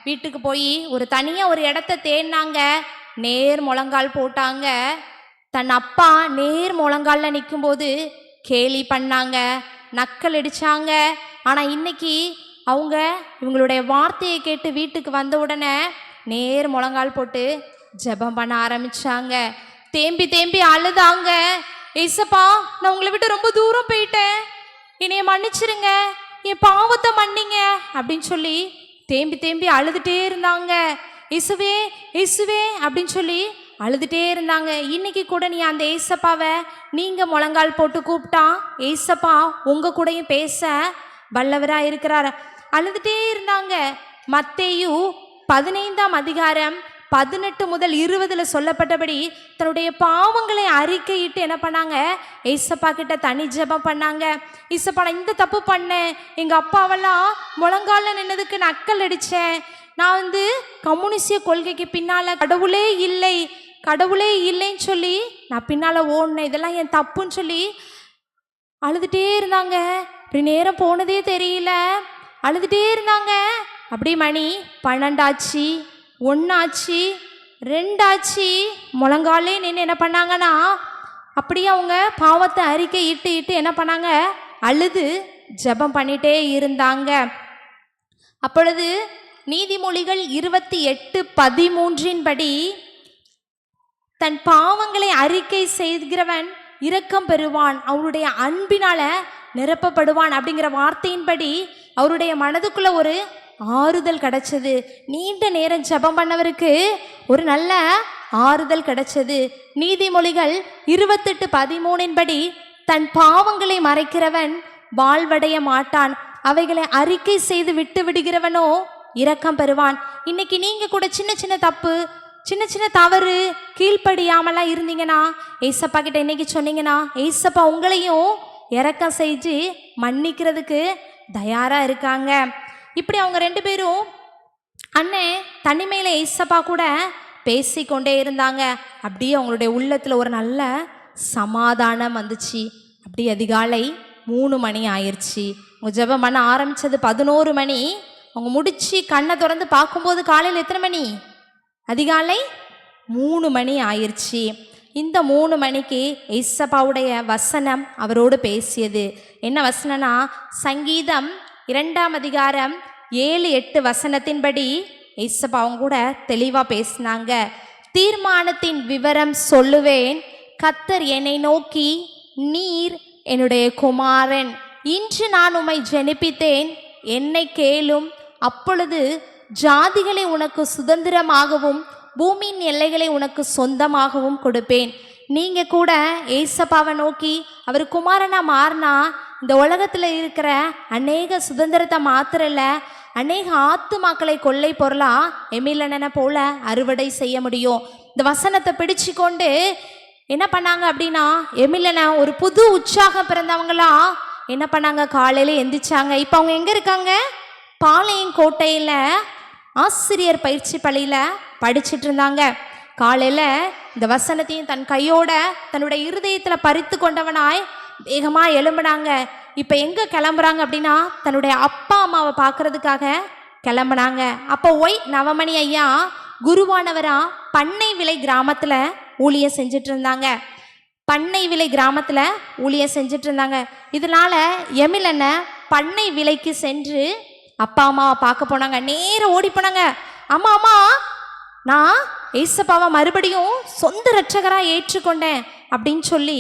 வீட்டுக்கு போய் ஒரு தனியாக ஒரு இடத்த தேடினாங்க. நேர் முழங்கால் போட்டாங்க. தன் அப்பா நேர் முழங்காலில் நிற்கும்போது கேலி பண்ணாங்க, நக்கல் அடிச்சாங்க. ஆனால் இன்னைக்கு அவங்க இவங்களுடைய வார்த்தையை கேட்டு வீட்டுக்கு வந்த உடனே நேர் முழங்கால் போட்டு ஜெபம் பண்ண ஆரம்பிச்சாங்க. தேம்பி தேம்பி அழுதாங்க. ஏசப்பா, நான் உங்களை விட்டு ரொம்ப தூரம் போயிட்டேன், என்னைய மன்னிச்சிருங்க, என் பாவத்தை மன்னிங்க அப்படின்னு சொல்லி தேம்பி தேம்பி அழுதுகிட்டே இருந்தாங்க. இயேசுவே இயேசுவே அப்படின்னு சொல்லி அழுதுகிட்டே இருந்தாங்க. இன்னைக்கு கூட நீ அந்த ஏசப்பாவை நீங்கள் முழங்கால் போட்டு கூப்பிட்டா ஏசப்பா உங்கள் கூடயும் பேச வல்லவராக இருக்கிறார். அழுதுகிட்டே இருந்தாங்க. மத்தேயு 15ஆம் அதிகாரம் 18 முதல் 20 சொல்லப்பட்டபடி தன்னுடைய பாவங்களை அறிக்கையிட்டு என்ன பண்ணாங்க, ஏசப்பா கிட்ட தனி ஜெபம் பண்ணாங்க. ஏசப்பா, நான் இந்த தப்பு பண்ணேன், எங்கள் அப்பாவெல்லாம் முழங்கால நின்னதுக்கு நக்கல் அடித்தேன், நான் கம்யூனிஸ்டிய கொள்கைக்கு பின்னால் கடவுளே இல்லை கடவுளே இல்லைன்னு சொல்லி நான் பின்னால் ஓடினேன், இதெல்லாம் என் தப்புன்னு சொல்லி அழுதுகிட்டே இருந்தாங்க. இப்படி நேரம் போனதே தெரியல, அழுதுகிட்டே இருந்தாங்க. அப்படி மணி 12 ஆச்சு, 1 ஆச்சு, 2 ஆச்சு. முழங்காலே நின்று என்ன பண்ணாங்கன்னா அப்படியே அவங்க பாவத்தை அறிக்கை இட்டு என்ன பண்ணாங்க, அழுது ஜெபம் பண்ணிட்டே இருந்தாங்க. அப்பொழுது நீதிமொழிகள் 28:13 படி தன் பாவங்களை அறிக்கை செய்கிறவன் இரக்கம் பெறுவான், அவருடைய அன்பினால நிரப்பப்படுவான் அப்படிங்கிற வார்த்தையின்படி அவருடைய மனதுக்குள்ள ஒரு ஆறுதல் கிடைச்சது. நீண்ட நேரம் ஜெபம் பண்ணவருக்கு ஒரு நல்ல ஆறுதல் கிடைச்சது. நீதிமொழிகள் 28:13 படி தன் பாவங்களை மறைக்கிறவன் வாழ்வடைய மாட்டான், அவைகளை அறிக்கை செய்து விட்டு விடுகிறவனோ இரக்கம் பெறுவான். இன்னைக்கு நீங்க கூட சின்ன சின்ன தப்பு, சின்ன சின்ன தவறு, கீழ்ப்படியாமலாம் இருந்தீங்கன்னா ஏசப்பா கிட்ட இன்னைக்கு சொன்னீங்கன்னா ஏசப்பா உங்களையும் இரக்கம் செஞ்சு மன்னிக்கிறதுக்கு தயாராக இருக்காங்க. இப்படி அவங்க 2 பேரும் அண்ணன் தனிமையில் ஏசப்பா கூட பேசிக்கொண்டே இருந்தாங்க. அப்படியே அவங்களுடைய உள்ளத்தில் ஒரு நல்ல சமாதானம் வந்துச்சு. அப்படி அதிகாலை 3 மணி ஆயிடுச்சு. அவங்க ஜெபம் பண்ண ஆரம்பித்தது 11 மணி. அவங்க முடித்து கண்ணை திறந்து பார்க்கும்போது காலையில் எத்தனை மணி? அதிகாலை 3 மணி ஆயிடுச்சு. இந்த 3 மணிக்கு ஏசப்பாவுடைய வசனம் அவரோடு பேசியது. என்ன வசனம்னா, சங்கீதம் 2ஆம் அதிகாரம் 7-8 வசனத்தின்படி ஏசப்பா அவங்க கூட தெளிவாக பேசினாங்க. தீர்மானத்தின் விவரம் சொல்லுவேன், கர்த்தர் என்னை நோக்கி, நீர் என்னுடைய குமாரன், இன்று நான் உம்மை ஜெனிப்பித்தேன், என்னை கேளும், அப்பொழுது ஜாதிகளை உனக்கு சுதந்திரமாகவும் பூமியின் எல்லைகளை உனக்கு சொந்தமாகவும் கொடுப்பேன். நீங்கள் கூட ஏசப்பாவை நோக்கி அவர் குமாரனாக மாறினா இந்த உலகத்தில் இருக்கிற அநேக சுதந்திரத்தை மாத்திரம் இல்லை, அநேக ஆத்துமாக்களை கொள்ளை பொருளாக எமிலனை போல அறுவடை செய்ய முடியும். இந்த வசனத்தை பிடிச்சு கொண்டு என்ன பண்ணாங்க அப்படின்னா, எமிலனை ஒரு புது உற்சாகம் பிறந்தவங்களா என்ன பண்ணாங்க, காலையில் எந்திரிச்சாங்க. இப்போ அவங்க எங்கே இருக்காங்க? பாளையங்கோட்டையில் ஆசிரியர் பயிற்சி பள்ளியில் படிச்சுட்டு இருந்தாங்க. காலையில் இந்த வசனத்தையும் தன் கையோட தன்னுடைய இருதயத்தில் பறித்து கொண்டவனாய் வேகமாக எழும்பினாங்க. இப்போ எங்கே கிளம்புறாங்க அப்படின்னா, தன்னுடைய அப்பா அம்மாவை பார்க்கறதுக்காக கிளம்புனாங்க. அப்போ நவமணி ஐயா குருவானவராக பண்ணை விலை கிராமத்தில் ஊழியம் செஞ்சிட்டு இருந்தாங்க. பண்ணை விலை கிராமத்தில் ஊழியம் செஞ்சிட்டு இருந்தாங்க. இதனால் எமிலனை பண்ணை விலைக்கு சென்று அப்பா அம்மாவை பார்க்க போனாங்க. நேரம் ஓடி போனாங்க. அம்மா அம்மா, நான் ஏசப்பாவை மறுபடியும் சொந்த ரட்சகராக ஏற்றுக்கொண்டேன் அப்படின்னு சொல்லி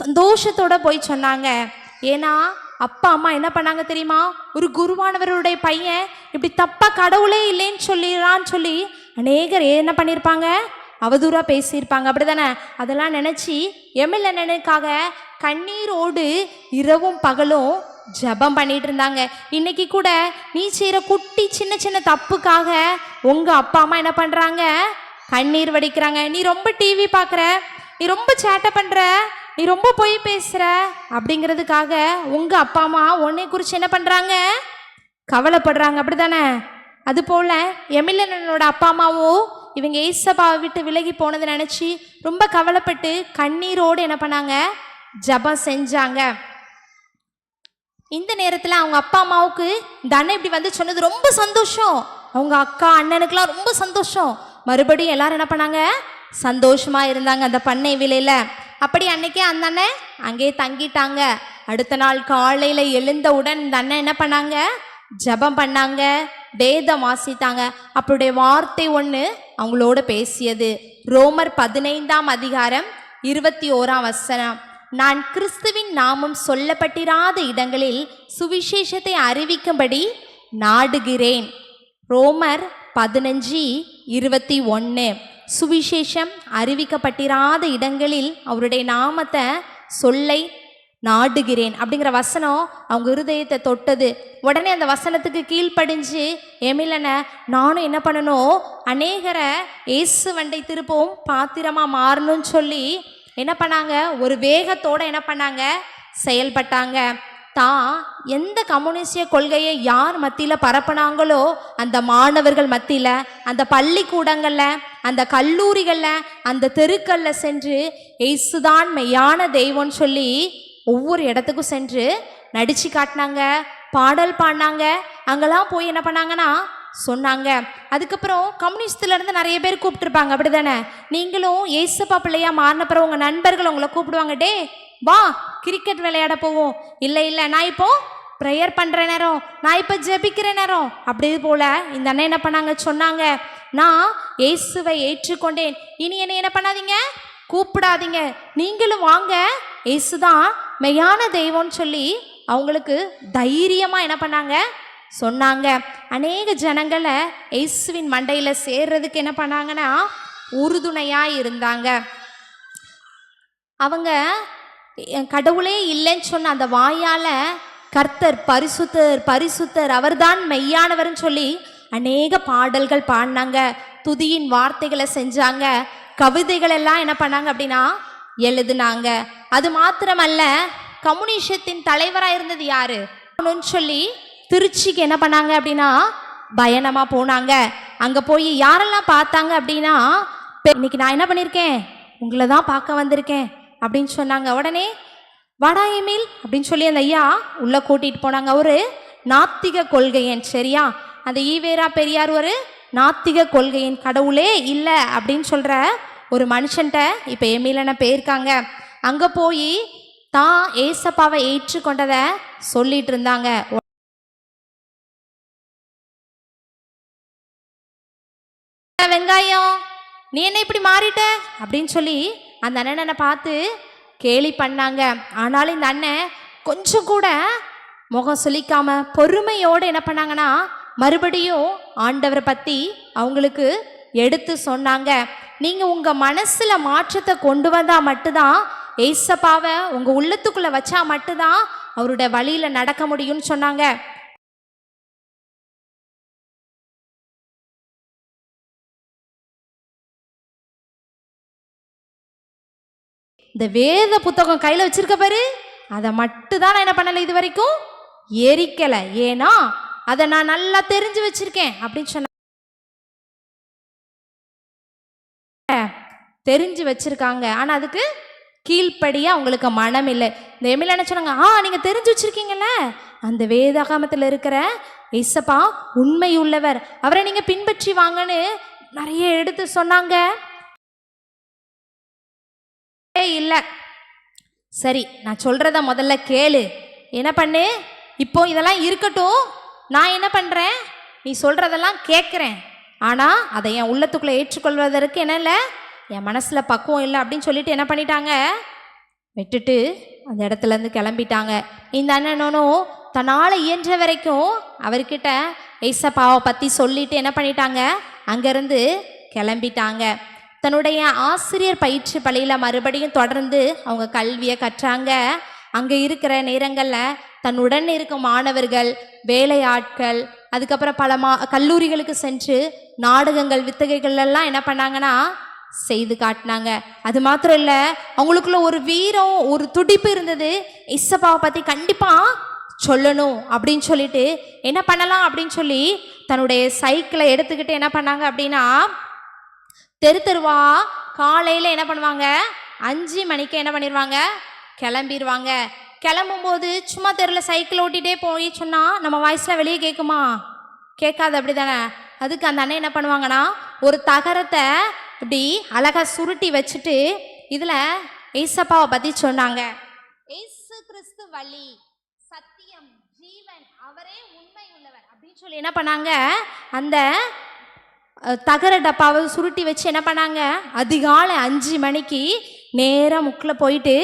சந்தோஷத்தோட போய் சொன்னாங்க. ஏன்னா அப்பா அம்மா என்ன பண்ணாங்க தெரியுமா, ஒரு குருவானவருடைய பையன் இப்படி தப்பாக கடவுளே இல்லைன்னு சொல்லிடறான்னு சொல்லி அநேகர் என்ன பண்ணியிருப்பாங்க, அவதூறாக பேசியிருப்பாங்க, அப்படி தானே? அதெல்லாம் நினச்சி எமிலனுக்காக கண்ணீரோடு இரவும் பகலும் ஜெபம் பண்ணிட்டு இருந்தாங்க. இன்னைக்கு கூட நீ செய்கிற குட்டி சின்ன சின்ன தப்புக்காக உங்கள் அப்பா அம்மா என்ன பண்ணுறாங்க, கண்ணீர் வடிக்கிறாங்க. நீ ரொம்ப டிவி பார்க்குற, நீ ரொம்ப சேட்டை பண்ணுற, நீ ரொம்ப பொய் பேசுகிற அப்படிங்கிறதுக்காக உங்கள் அப்பா அம்மா உன்னை குறித்து என்ன பண்ணுறாங்க, கவலைப்படுறாங்க, அப்படி தானே? அதுபோல் எமிலனோட அப்பா அம்மாவும் இவங்க ஏசப்பாவை விட்டு விலகி போனதை நினச்சி ரொம்ப கவலைப்பட்டு கண்ணீரோடு என்ன பண்ணாங்க, ஜெபம் செஞ்சாங்க. இந்த நேரத்தில் அவங்க அப்பா அம்மாவுக்கு இந்த அண்ணன் இப்படி வந்து சொன்னது ரொம்ப சந்தோஷம். அவங்க அக்கா அண்ணனுக்கெல்லாம் ரொம்ப சந்தோஷம். மறுபடியும் எல்லாரும் என்ன பண்ணாங்க, சந்தோஷமா இருந்தாங்க அந்த பண்ணை விலையில. அப்படி அன்னைக்கே அந்த அண்ணன் அங்கேயே தங்கிட்டாங்க. அடுத்த நாள் காலையில எழுந்தவுடன் இந்த அண்ணன் என்ன பண்ணாங்க, ஜெபம் பண்ணாங்க, வேதம் வாசித்தாங்க. அப்பளுடைய வார்த்தை ஒன்று அவங்களோட பேசியது. ரோமர் 15:21 நான் கிறிஸ்துவின் நாமம் சொல்லப்பட்டிராத இடங்களில் சுவிசேஷத்தை அறிவிக்கும்படி நாடுகிறேன். ரோமர் 15:21 சுவிசேஷம் அறிவிக்கப்பட்டிராத இடங்களில் அவருடைய நாமத்தை சொல்லை நாடுகிறேன் அப்படிங்கிற வசனம் அவங்க இருதயத்தை தொட்டது. உடனே அந்த வசனத்துக்கு கீழ்ப்படிஞ்சு எமிலனை நானும் என்ன பண்ணணும், அநேகரை இயேசு வண்டை திருப்பவும் பாத்திரமா மாறணும்னு சொல்லி என்ன பண்ணாங்க, ஒரு வேகத்தோடு என்ன பண்ணாங்க, செயல்பட்டாங்க. தான் எந்த கம்யூனிஸ்டிய கொள்கையை யார் மத்தியில் பரப்புனாங்களோ அந்த மாணவர்கள் மத்தியில், அந்த பள்ளிக்கூடங்களில், அந்த கல்லூரிகளில், அந்த தெருக்களில் சென்று இயேசுதான் மெய்யான தெய்வம்னு சொல்லி ஒவ்வொரு இடத்துக்கும் சென்று நடிச்சு காட்டினாங்க, பாடல் பாடினாங்க. அங்கெல்லாம் போய் என்ன பண்ணாங்கன்னா சொன்னாங்க. அதுக்கப்புறம் கம்யூனிஸ்ட்லேருந்து நிறைய பேர் கூப்பிட்டுருப்பாங்க, அப்படி தானே? நீங்களும் ஏசப்பா பிள்ளையா மாறினப்புறம் உங்கள் நண்பர்கள் உங்களை கூப்பிடுவாங்க, டே வா கிரிக்கெட் விளையாட போவோம், இல்லை இல்லை நான் இப்போ ப்ரேயர் பண்ணுற நேரம், நான் இப்போ ஜெபிக்கிற நேரம். அப்படி போல் இந்த அண்ணன் என்ன பண்ணாங்க, சொன்னாங்க நான் இயேசுவை ஏற்றுக்கொண்டேன், இனி என்னை என்ன பண்ணாதீங்க, கூப்பிடாதீங்க, நீங்களும் வாங்க, இயேசுதான் மெய்யான தெய்வம்னு சொல்லி அவங்களுக்கு தைரியமாக என்ன பண்ணாங்க, சொன்னாங்க. அநேக ஜனங்களை இயேசுவின் மண்டையில் சேர்றதுக்கு என்ன பண்ணாங்கன்னா உறுதுணையாக இருந்தாங்க. அவங்க கடவுளே இல்லைன்னு சொன்ன அந்த வாயால் கர்த்தர் பரிசுத்தர் பரிசுத்தர் அவர்தான் மெய்யானவர்னு சொல்லி அநேக பாடல்கள் பாடினாங்க, துதியின் வார்த்தைகளை செஞ்சாங்க, கவிதைகள் எல்லாம் என்ன பண்ணாங்க அப்படின்னா எழுதுனாங்க. அது மாத்திரமல்ல, கம்யூனிஸ்டத்தின் தலைவராக இருந்தது யாரு சொல்லி திருச்சிக்கு என்ன பண்ணாங்க அப்படின்னா பயணமாக போனாங்க. அங்கே போய் யாரெல்லாம் பார்த்தாங்க அப்படின்னா, இன்னைக்கு நான் என்ன பண்ணியிருக்கேன், உங்களை தான் பார்க்க வந்திருக்கேன் அப்படின்னு சொன்னாங்க. உடனே வாடா எமில் அப்படின்னு சொல்லி அந்த ஐயா உள்ளே கூட்டிகிட்டு போனாங்க. ஒரு நாத்திக கொள்கையன், சரியா? அந்த ஈவேரா பெரியார் ஒரு நாத்திக கொள்கையின், கடவுளே இல்லை அப்படின்னு சொல்கிற ஒரு மனுஷன்ட்ட இப்போ எமிலனை போயிருக்காங்க. அங்கே போய் தான் ஏசப்பாவை ஏற்றுக்கொண்டதை சொல்லிட்டு இருந்தாங்க. வெங்காயம் நீ என்ன இப்படி மாறிட்ட அப்படின்னு சொல்லி அந்த அண்ணனை பார்த்து கேலி பண்ணாங்க. ஆனாலும் இந்த அண்ணன் கொஞ்சம் கூட முகம் சுளிக்காம பொறுமையோடு என்ன பண்ணாங்கன்னா மறுபடியும் ஆண்டவரை பற்றி அவங்களுக்கு எடுத்து சொன்னாங்க. நீங்கள் உங்கள் மனசில் மாற்றத்தை கொண்டு வந்தால் மட்டும்தான், ஏசப்பாவை உங்கள் உள்ளத்துக்குள்ளே வச்சா மட்டும்தான் அவருடைய வழியில் நடக்க முடியும்னு சொன்னாங்க. இந்த வேத புத்தகம் கையில் வச்சிருக்க பாரு, அதை மட்டும்தான் நான் என்ன பண்ணலை, இது வரைக்கும் எரிக்கலை, ஏன்னா அதை நான் நல்லா தெரிஞ்சு வச்சிருக்கேன் அப்படின்னு சொன்ன தெரிஞ்சு வச்சிருக்காங்க. ஆனால் அதுக்கு கீழ்ப்படியாக அவங்களுக்கு மனம் இல்லை. இந்த எமில் என்ன சொன்னாங்க, நீங்கள் தெரிஞ்சு வச்சிருக்கீங்கல்ல, அந்த வேதாகமத்தில் இருக்கிற ஏசப்பா உண்மை உள்ளவர், அவரை நீங்கள் பின்பற்றி வாங்கன்னு நிறைய எடுத்து சொன்னாங்க. இல்லை சரி, நான் சொல்கிறத முதல்ல கேளு, என்ன பண்ணு, இப்போ இதெல்லாம் இருக்கட்டும், நான் என்ன பண்ணுறேன், நீ சொல்கிறதெல்லாம் கேட்குறேன், ஆனால் அதை என் உள்ளத்துக்குள்ளே ஏற்றுக்கொள்வதற்கு என்ன இல்லை, என் மனசில் பக்குவம் இல்லை அப்படின்னு சொல்லிட்டு என்ன பண்ணிட்டாங்க, விட்டுட்டு அந்த இடத்துலேருந்து கிளம்பிட்டாங்க. இந்த அண்ணனும் தன்னால் இயன்ற வரைக்கும் அவர்கிட்ட ஏசப்பாவை பற்றி சொல்லிட்டு என்ன பண்ணிட்டாங்க, அங்கேருந்து கிளம்பிட்டாங்க. தன்னுடைய ஆசிரியர் பயிற்சி பள்ளியில் மறுபடியும் தொடர்ந்து அவங்க கல்வியை கற்றாங்க. அங்கே இருக்கிற நேரங்களில் தன்னுடன் இருக்கும் மாணவர்கள், வேலையாட்கள், அதுக்கப்புறம் பல கல்லூரிகளுக்கு சென்று நாடகங்கள் வித்தகைகள் எல்லாம் என்ன பண்ணாங்கன்னா செய்து காட்டினாங்க. அது மாத்திரம் இல்லை, அவங்களுக்குள்ள ஒரு வீரம், ஒரு துடிப்பு இருந்தது, இசப்பாவை பற்றி கண்டிப்பாக சொல்லணும் அப்படின்னு சொல்லிட்டு என்ன பண்ணலாம் அப்படின்னு சொல்லி தன்னுடைய சைக்கிளை எடுத்துக்கிட்டு என்ன பண்ணாங்க அப்படின்னா தெரு தெருவா காலையில் என்ன பண்ணுவாங்க, 5 மணிக்கு என்ன பண்ணிடுவாங்க, கிளம்பிடுவாங்க. கிளம்பும்போது சும்மா தெருவில் சைக்கிள் ஓட்டிகிட்டே போய் சொன்னால் நம்ம வாய்ஸ்லாம் வெளியே கேட்குமா, கேட்காது, அப்படி தானே? அதுக்கு அந்த அண்ணன் என்ன பண்ணுவாங்கன்னா ஒரு தகரத்தை இப்படி அழகா சுருட்டி வச்சுட்டு இதில் ஏசப்பாவை பற்றி சொன்னாங்க. ஏசு கிறிஸ்து வழி, சத்தியம், ஜீவன், அவரே உண்மை உள்ளவர் அப்படின்னு சொல்லி என்ன பண்ணாங்க, அந்த தகர டப்பாவை சுருட்டி வச்சு என்ன பண்ணாங்க, அதிகாலை 5 மணிக்கு நேராக முக்கில் போயிட்டு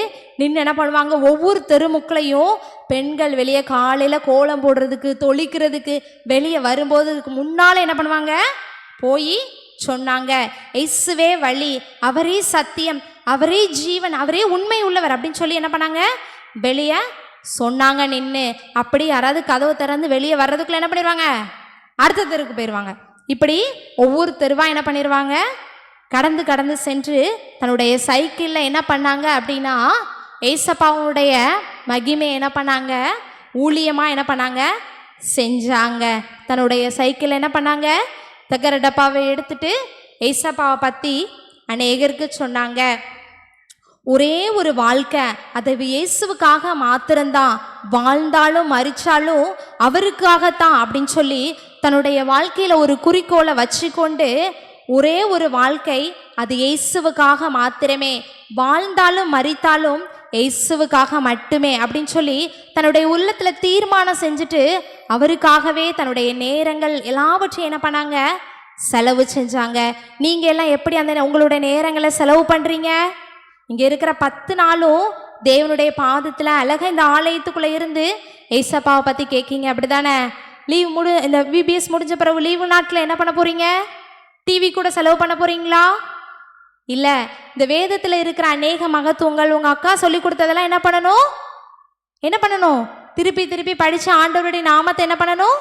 நின்று என்ன பண்ணுவாங்க, ஒவ்வொரு தெருமுக்களையும் பெண்கள் வெளியே காலையில் கோலம் போடுறதுக்கு தொளிக்கிறதுக்கு வெளியே வரும்போதுக்கு முன்னால் என்ன பண்ணுவாங்க, போய் சொன்னாங்க, இயேசுவே வழி, அவரே சத்தியம், அவரே ஜீவன், அவரே உண்மை உள்ளவர் அப்படின்னு சொல்லி என்ன பண்ணாங்க, வெளியே சொன்னாங்க நின்று. அப்படி யாராவது கதவை திறந்து வெளியே வர்றதுக்குள்ள என்ன பண்ணிடுவாங்க, அடுத்த தெருக்கு போயிடுவாங்க. இப்படி ஒவ்வொரு தெருவாக என்ன பண்ணிடுவாங்க, கடந்து கடந்து சென்று தன்னுடைய சைக்கிளில் என்ன பண்ணாங்க அப்படின்னா, ஏசப்பாவுடைய மகிமை என்ன பண்ணாங்க, ஊழியமாக என்ன பண்ணாங்க, செஞ்சாங்க. தன்னுடைய சைக்கிளில் என்ன பண்ணாங்க, தகர டப்பாவை எடுத்துட்டு ஏசப்பாவை பற்றி அநேகருக்கு சொன்னாங்க. ஒரே ஒரு வாழ்க்கை, அதை இயேசுவுக்காக மாத்திரம்தான், வாழ்ந்தாலும் மரிச்சாலும் அவருக்காகத்தான் அப்படின்னு சொல்லி தன்னுடைய வாழ்க்கையில் ஒரு குறிக்கோளை வச்சுக்கொண்டு, ஒரே ஒரு வாழ்க்கை, அது இயேசுவுக்காக மாத்திரமே, வாழ்ந்தாலும் மரித்தாலும் இயேசுவுக்காக மட்டுமே அப்படின்னு சொல்லி தன்னுடைய உள்ளத்தில் தீர்மானம் செஞ்சுட்டு அவருக்காகவே தன்னுடைய நேரங்கள் எல்லாவற்றையும் என்ன பண்ணாங்க, செலவு செஞ்சாங்க. நீங்கள் எல்லாம் எப்படி அந்த உங்களுடைய நேரங்களை செலவு பண்ணுறீங்க? இங்கே இருக்கிற 10 நாளும் தேவனுடைய பாதத்தில் அழகாக இந்த ஆலயத்துக்குள்ளே இருந்து ஏசப்பாவை பற்றி கேட்கீங்க, அப்படி தானே? லீவ் இந்த விபிஎஸ் முடிஞ்ச பிறகு லீவு நாட்டில் என்ன பண்ண போகிறீங்க, டிவி கூட செலவு பண்ண போகிறீங்களா? இல்லை, இந்த வேதத்தில் இருக்கிற அநேக மகத்துவங்கள் உங்கள் அக்கா சொல்லி கொடுத்ததெல்லாம் என்ன பண்ணணும், திருப்பி திருப்பி படித்து ஆண்டவருடைய நாமத்தை என்ன பண்ணணும்,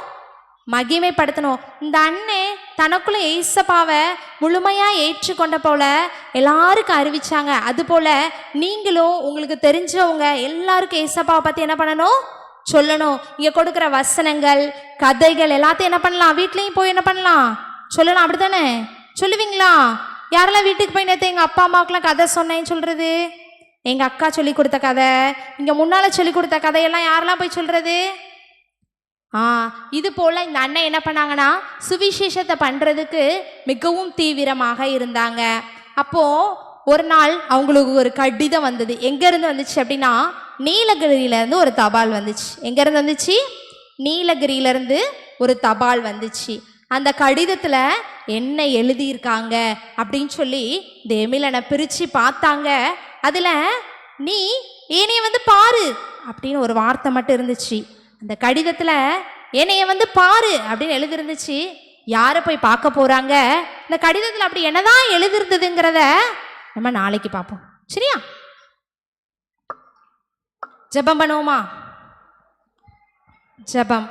மகிமைப்படுத்தணும். இந்த அண்ணே தனக்குள்ளே ஏசப்பாவை முழுமையாக ஏற்றுக்கொண்ட போல எல்லாருக்கும் அறிவிச்சாங்க. அதுபோல் நீங்களும் உங்களுக்கு தெரிஞ்சவங்க எல்லாருக்கும் ஏசப்பாவை பற்றி என்ன பண்ணணும், சொல்லணும். இங்கே கொடுக்குற வசனங்கள், கதைகள் எல்லாத்தையும் என்ன பண்ணலாம், வீட்லேயும் போய் என்ன பண்ணலாம், சொல்லலாம். அப்படி தானே சொல்லுவீங்களா? யாரெல்லாம் வீட்டுக்கு போய் நேற்று எங்கள் அப்பா அம்மாவுக்குலாம் கதை சொன்னேன்னு சொல்கிறது, எங்கள் அக்கா சொல்லி கொடுத்த கதை, இங்கே முன்னால் சொல்லி கொடுத்த கதையெல்லாம் யாரெல்லாம் போய் சொல்கிறது? இது போல் இந்த அண்ணன் என்ன பண்ணாங்கன்னா, சுவிசேஷத்தை பண்ணுறதுக்கு மிகவும் தீவிரமாக இருந்தாங்க. அப்போது ஒரு நாள் அவங்களுக்கு ஒரு கடிதம் வந்தது. எங்கேருந்து வந்துச்சு அப்படின்னா, நீலகிரியிலேருந்து ஒரு தபால் வந்துச்சு. எங்கேருந்து வந்துச்சு? நீலகிரியிலேருந்து ஒரு தபால் வந்துச்சு. அந்த கடிதத்தில் என்ன எழுதியிருக்காங்க அப்படின்னு சொல்லி இந்த எமிலனை பிரித்து பார்த்தாங்க. அதில் நீ என்னைய வந்து பாரு அப்படின்னு ஒரு வார்த்தை மட்டும் இருந்துச்சு. அந்த கடிதத்தில் என்னைய வந்து பாரு அப்படின்னு எழுதிருந்துச்சு. யாரை போய் பார்க்க போகிறாங்க, இந்த கடிதத்தில் அப்படி என்னதான் எழுதிருந்ததுங்கிறத நம்ம நாளைக்கு பார்ப்போம். சரியா? ஜெபம் பண்ணுவோமா? ஜெபம்.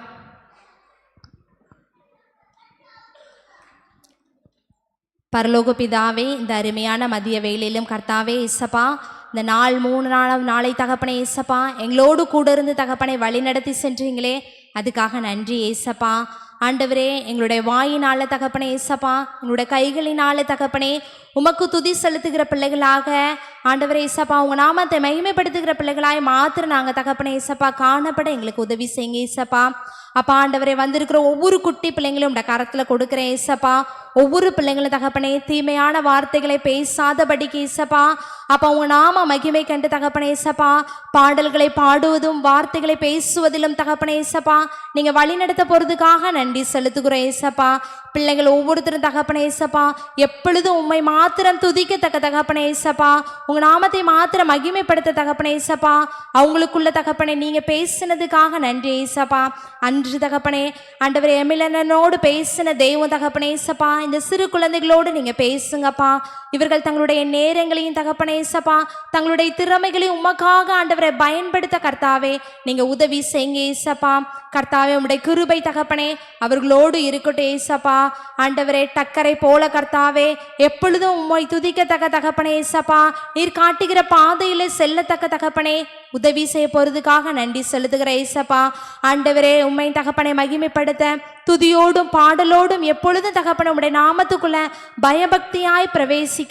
பரலோக பிதாவே, இந்த அருமையான மதிய வேளையிலும் கர்த்தாவே இயேசப்பா, இந்த 3 நாளை தகப்பனை இயேசப்பா எங்களோடு கூட இருந்து தகப்பனை வழி நடத்தி சென்றீங்களே, அதுக்காக நன்றி இயேசப்பா. ஆண்டவரே, எங்களுடைய வாயினால தகப்பனே இயேசப்பா, எங்களுடைய கைகளினால தகப்பனே உமக்கு துதி செலுத்துகிற பிள்ளைகளாக ஆண்டவரே இயேசப்பா, உங்கள் நாமத்தை மகிமைப்படுத்துகிற பிள்ளைகளாய் மாத்திரம் நாங்கள் தகப்பனே இயேசப்பா காணப்பட எங்களுக்கு உதவி செய்யுங்க இயேசப்பா. அப்பா ஆண்டவரே, வந்திருக்கிற ஒவ்வொரு குட்டி பிள்ளைங்களும் உடைய கரத்தில் கொடுக்குறேன் இயேசப்பா. ஒவ்வொரு பிள்ளைங்களும் தகப்பனே தீமையான வார்த்தைகளை பேசாதபடிக்கு இயேசப்பா. அப்பா உங்கள் நாம மகிமை கண்டு தகப்பனே இயேசப்பா, பாடல்களை பாடுவதும் வார்த்தைகளை பேசுவதிலும் தகப்பனே இயேசப்பா நீங்கள் வழி நடத்த போகிறதுக்காக நன்றி செலுத்துகிறோம் இயேசப்பா. பிள்ளைகள் ஒவ்வொருத்தரும் தகப்பனே இயேசப்பா எப்பொழுதும் உண்மை மாத்திரம் துதிக்கத்தக்க தகப்பனே இயேசப்பா, உங்கள் நாமத்தை மாத்திரம் மகிமைப்படுத்த தகப்பனே இயேசப்பா, அவங்களுக்குள்ள தகப்பனே நீங்கள் பேசினதுக்காக நன்றி இயேசப்பா. அன்று தகப்பனே ஆண்டவரே எமிலனோடு பேசின தெய்வம் தகப்பனே இயேசப்பா, இந்த சிறு குழந்தைகளோடு நீங்கள் பேசுங்கப்பா. இவர்கள் தங்களுடைய நேரங்களையும் தகப்பனே இயேசப்பா தங்களுடைய திறமைகளையும் உமக்காக ஆண்டவரை பயன்படுத்த கர்த்தாவே நீங்கள் உதவி செய்யுங்க இயேசப்பா. கர்த்தாவே உம்முடைய கிருபை தகப்பனே அவர்களோடு இருக்கட்டும் இயேசப்பா. ஆண்டவரே டக்கரை போல கர்த்தாவே எப்பொழுதும் உம்மை துதிக்கத்தக்க தகப்பனே இயேசப்பா, நீர் காட்டுகிற பாதையிலே செல்லத்தக்க தகப்பனே உதவி செய்ய போறதுக்காக நன்றி செலுத்துகிற இயேசப்பா. ஆண்டவரே உம்மை தகப்பனை மகிமைப்படுத்த துதியோடும் பாடலோடும் எப்பொழுதும் தகப்பனை உம்முடைய நாமத்துக்குள்ள பயபக்தியாய் பிரவேசிக்க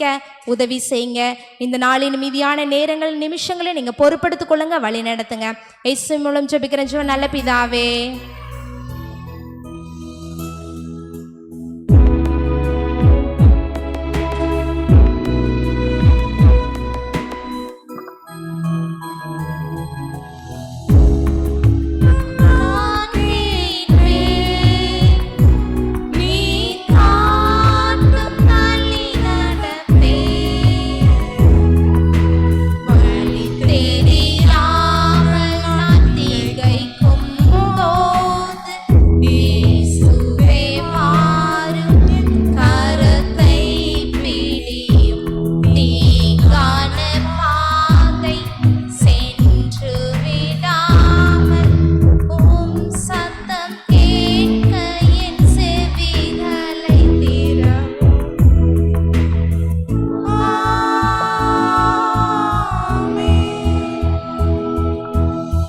உதவி செய்யுங்க. இந்த நாளின் மீதியான நேரங்கள் நிமிஷங்களை நீங்க பொறுப்படுத்திக் கொள்ளுங்க, வழி நடத்துங்க. இயேசு மூலம் ஜெபிக்கிற நல்ல பிதாவே.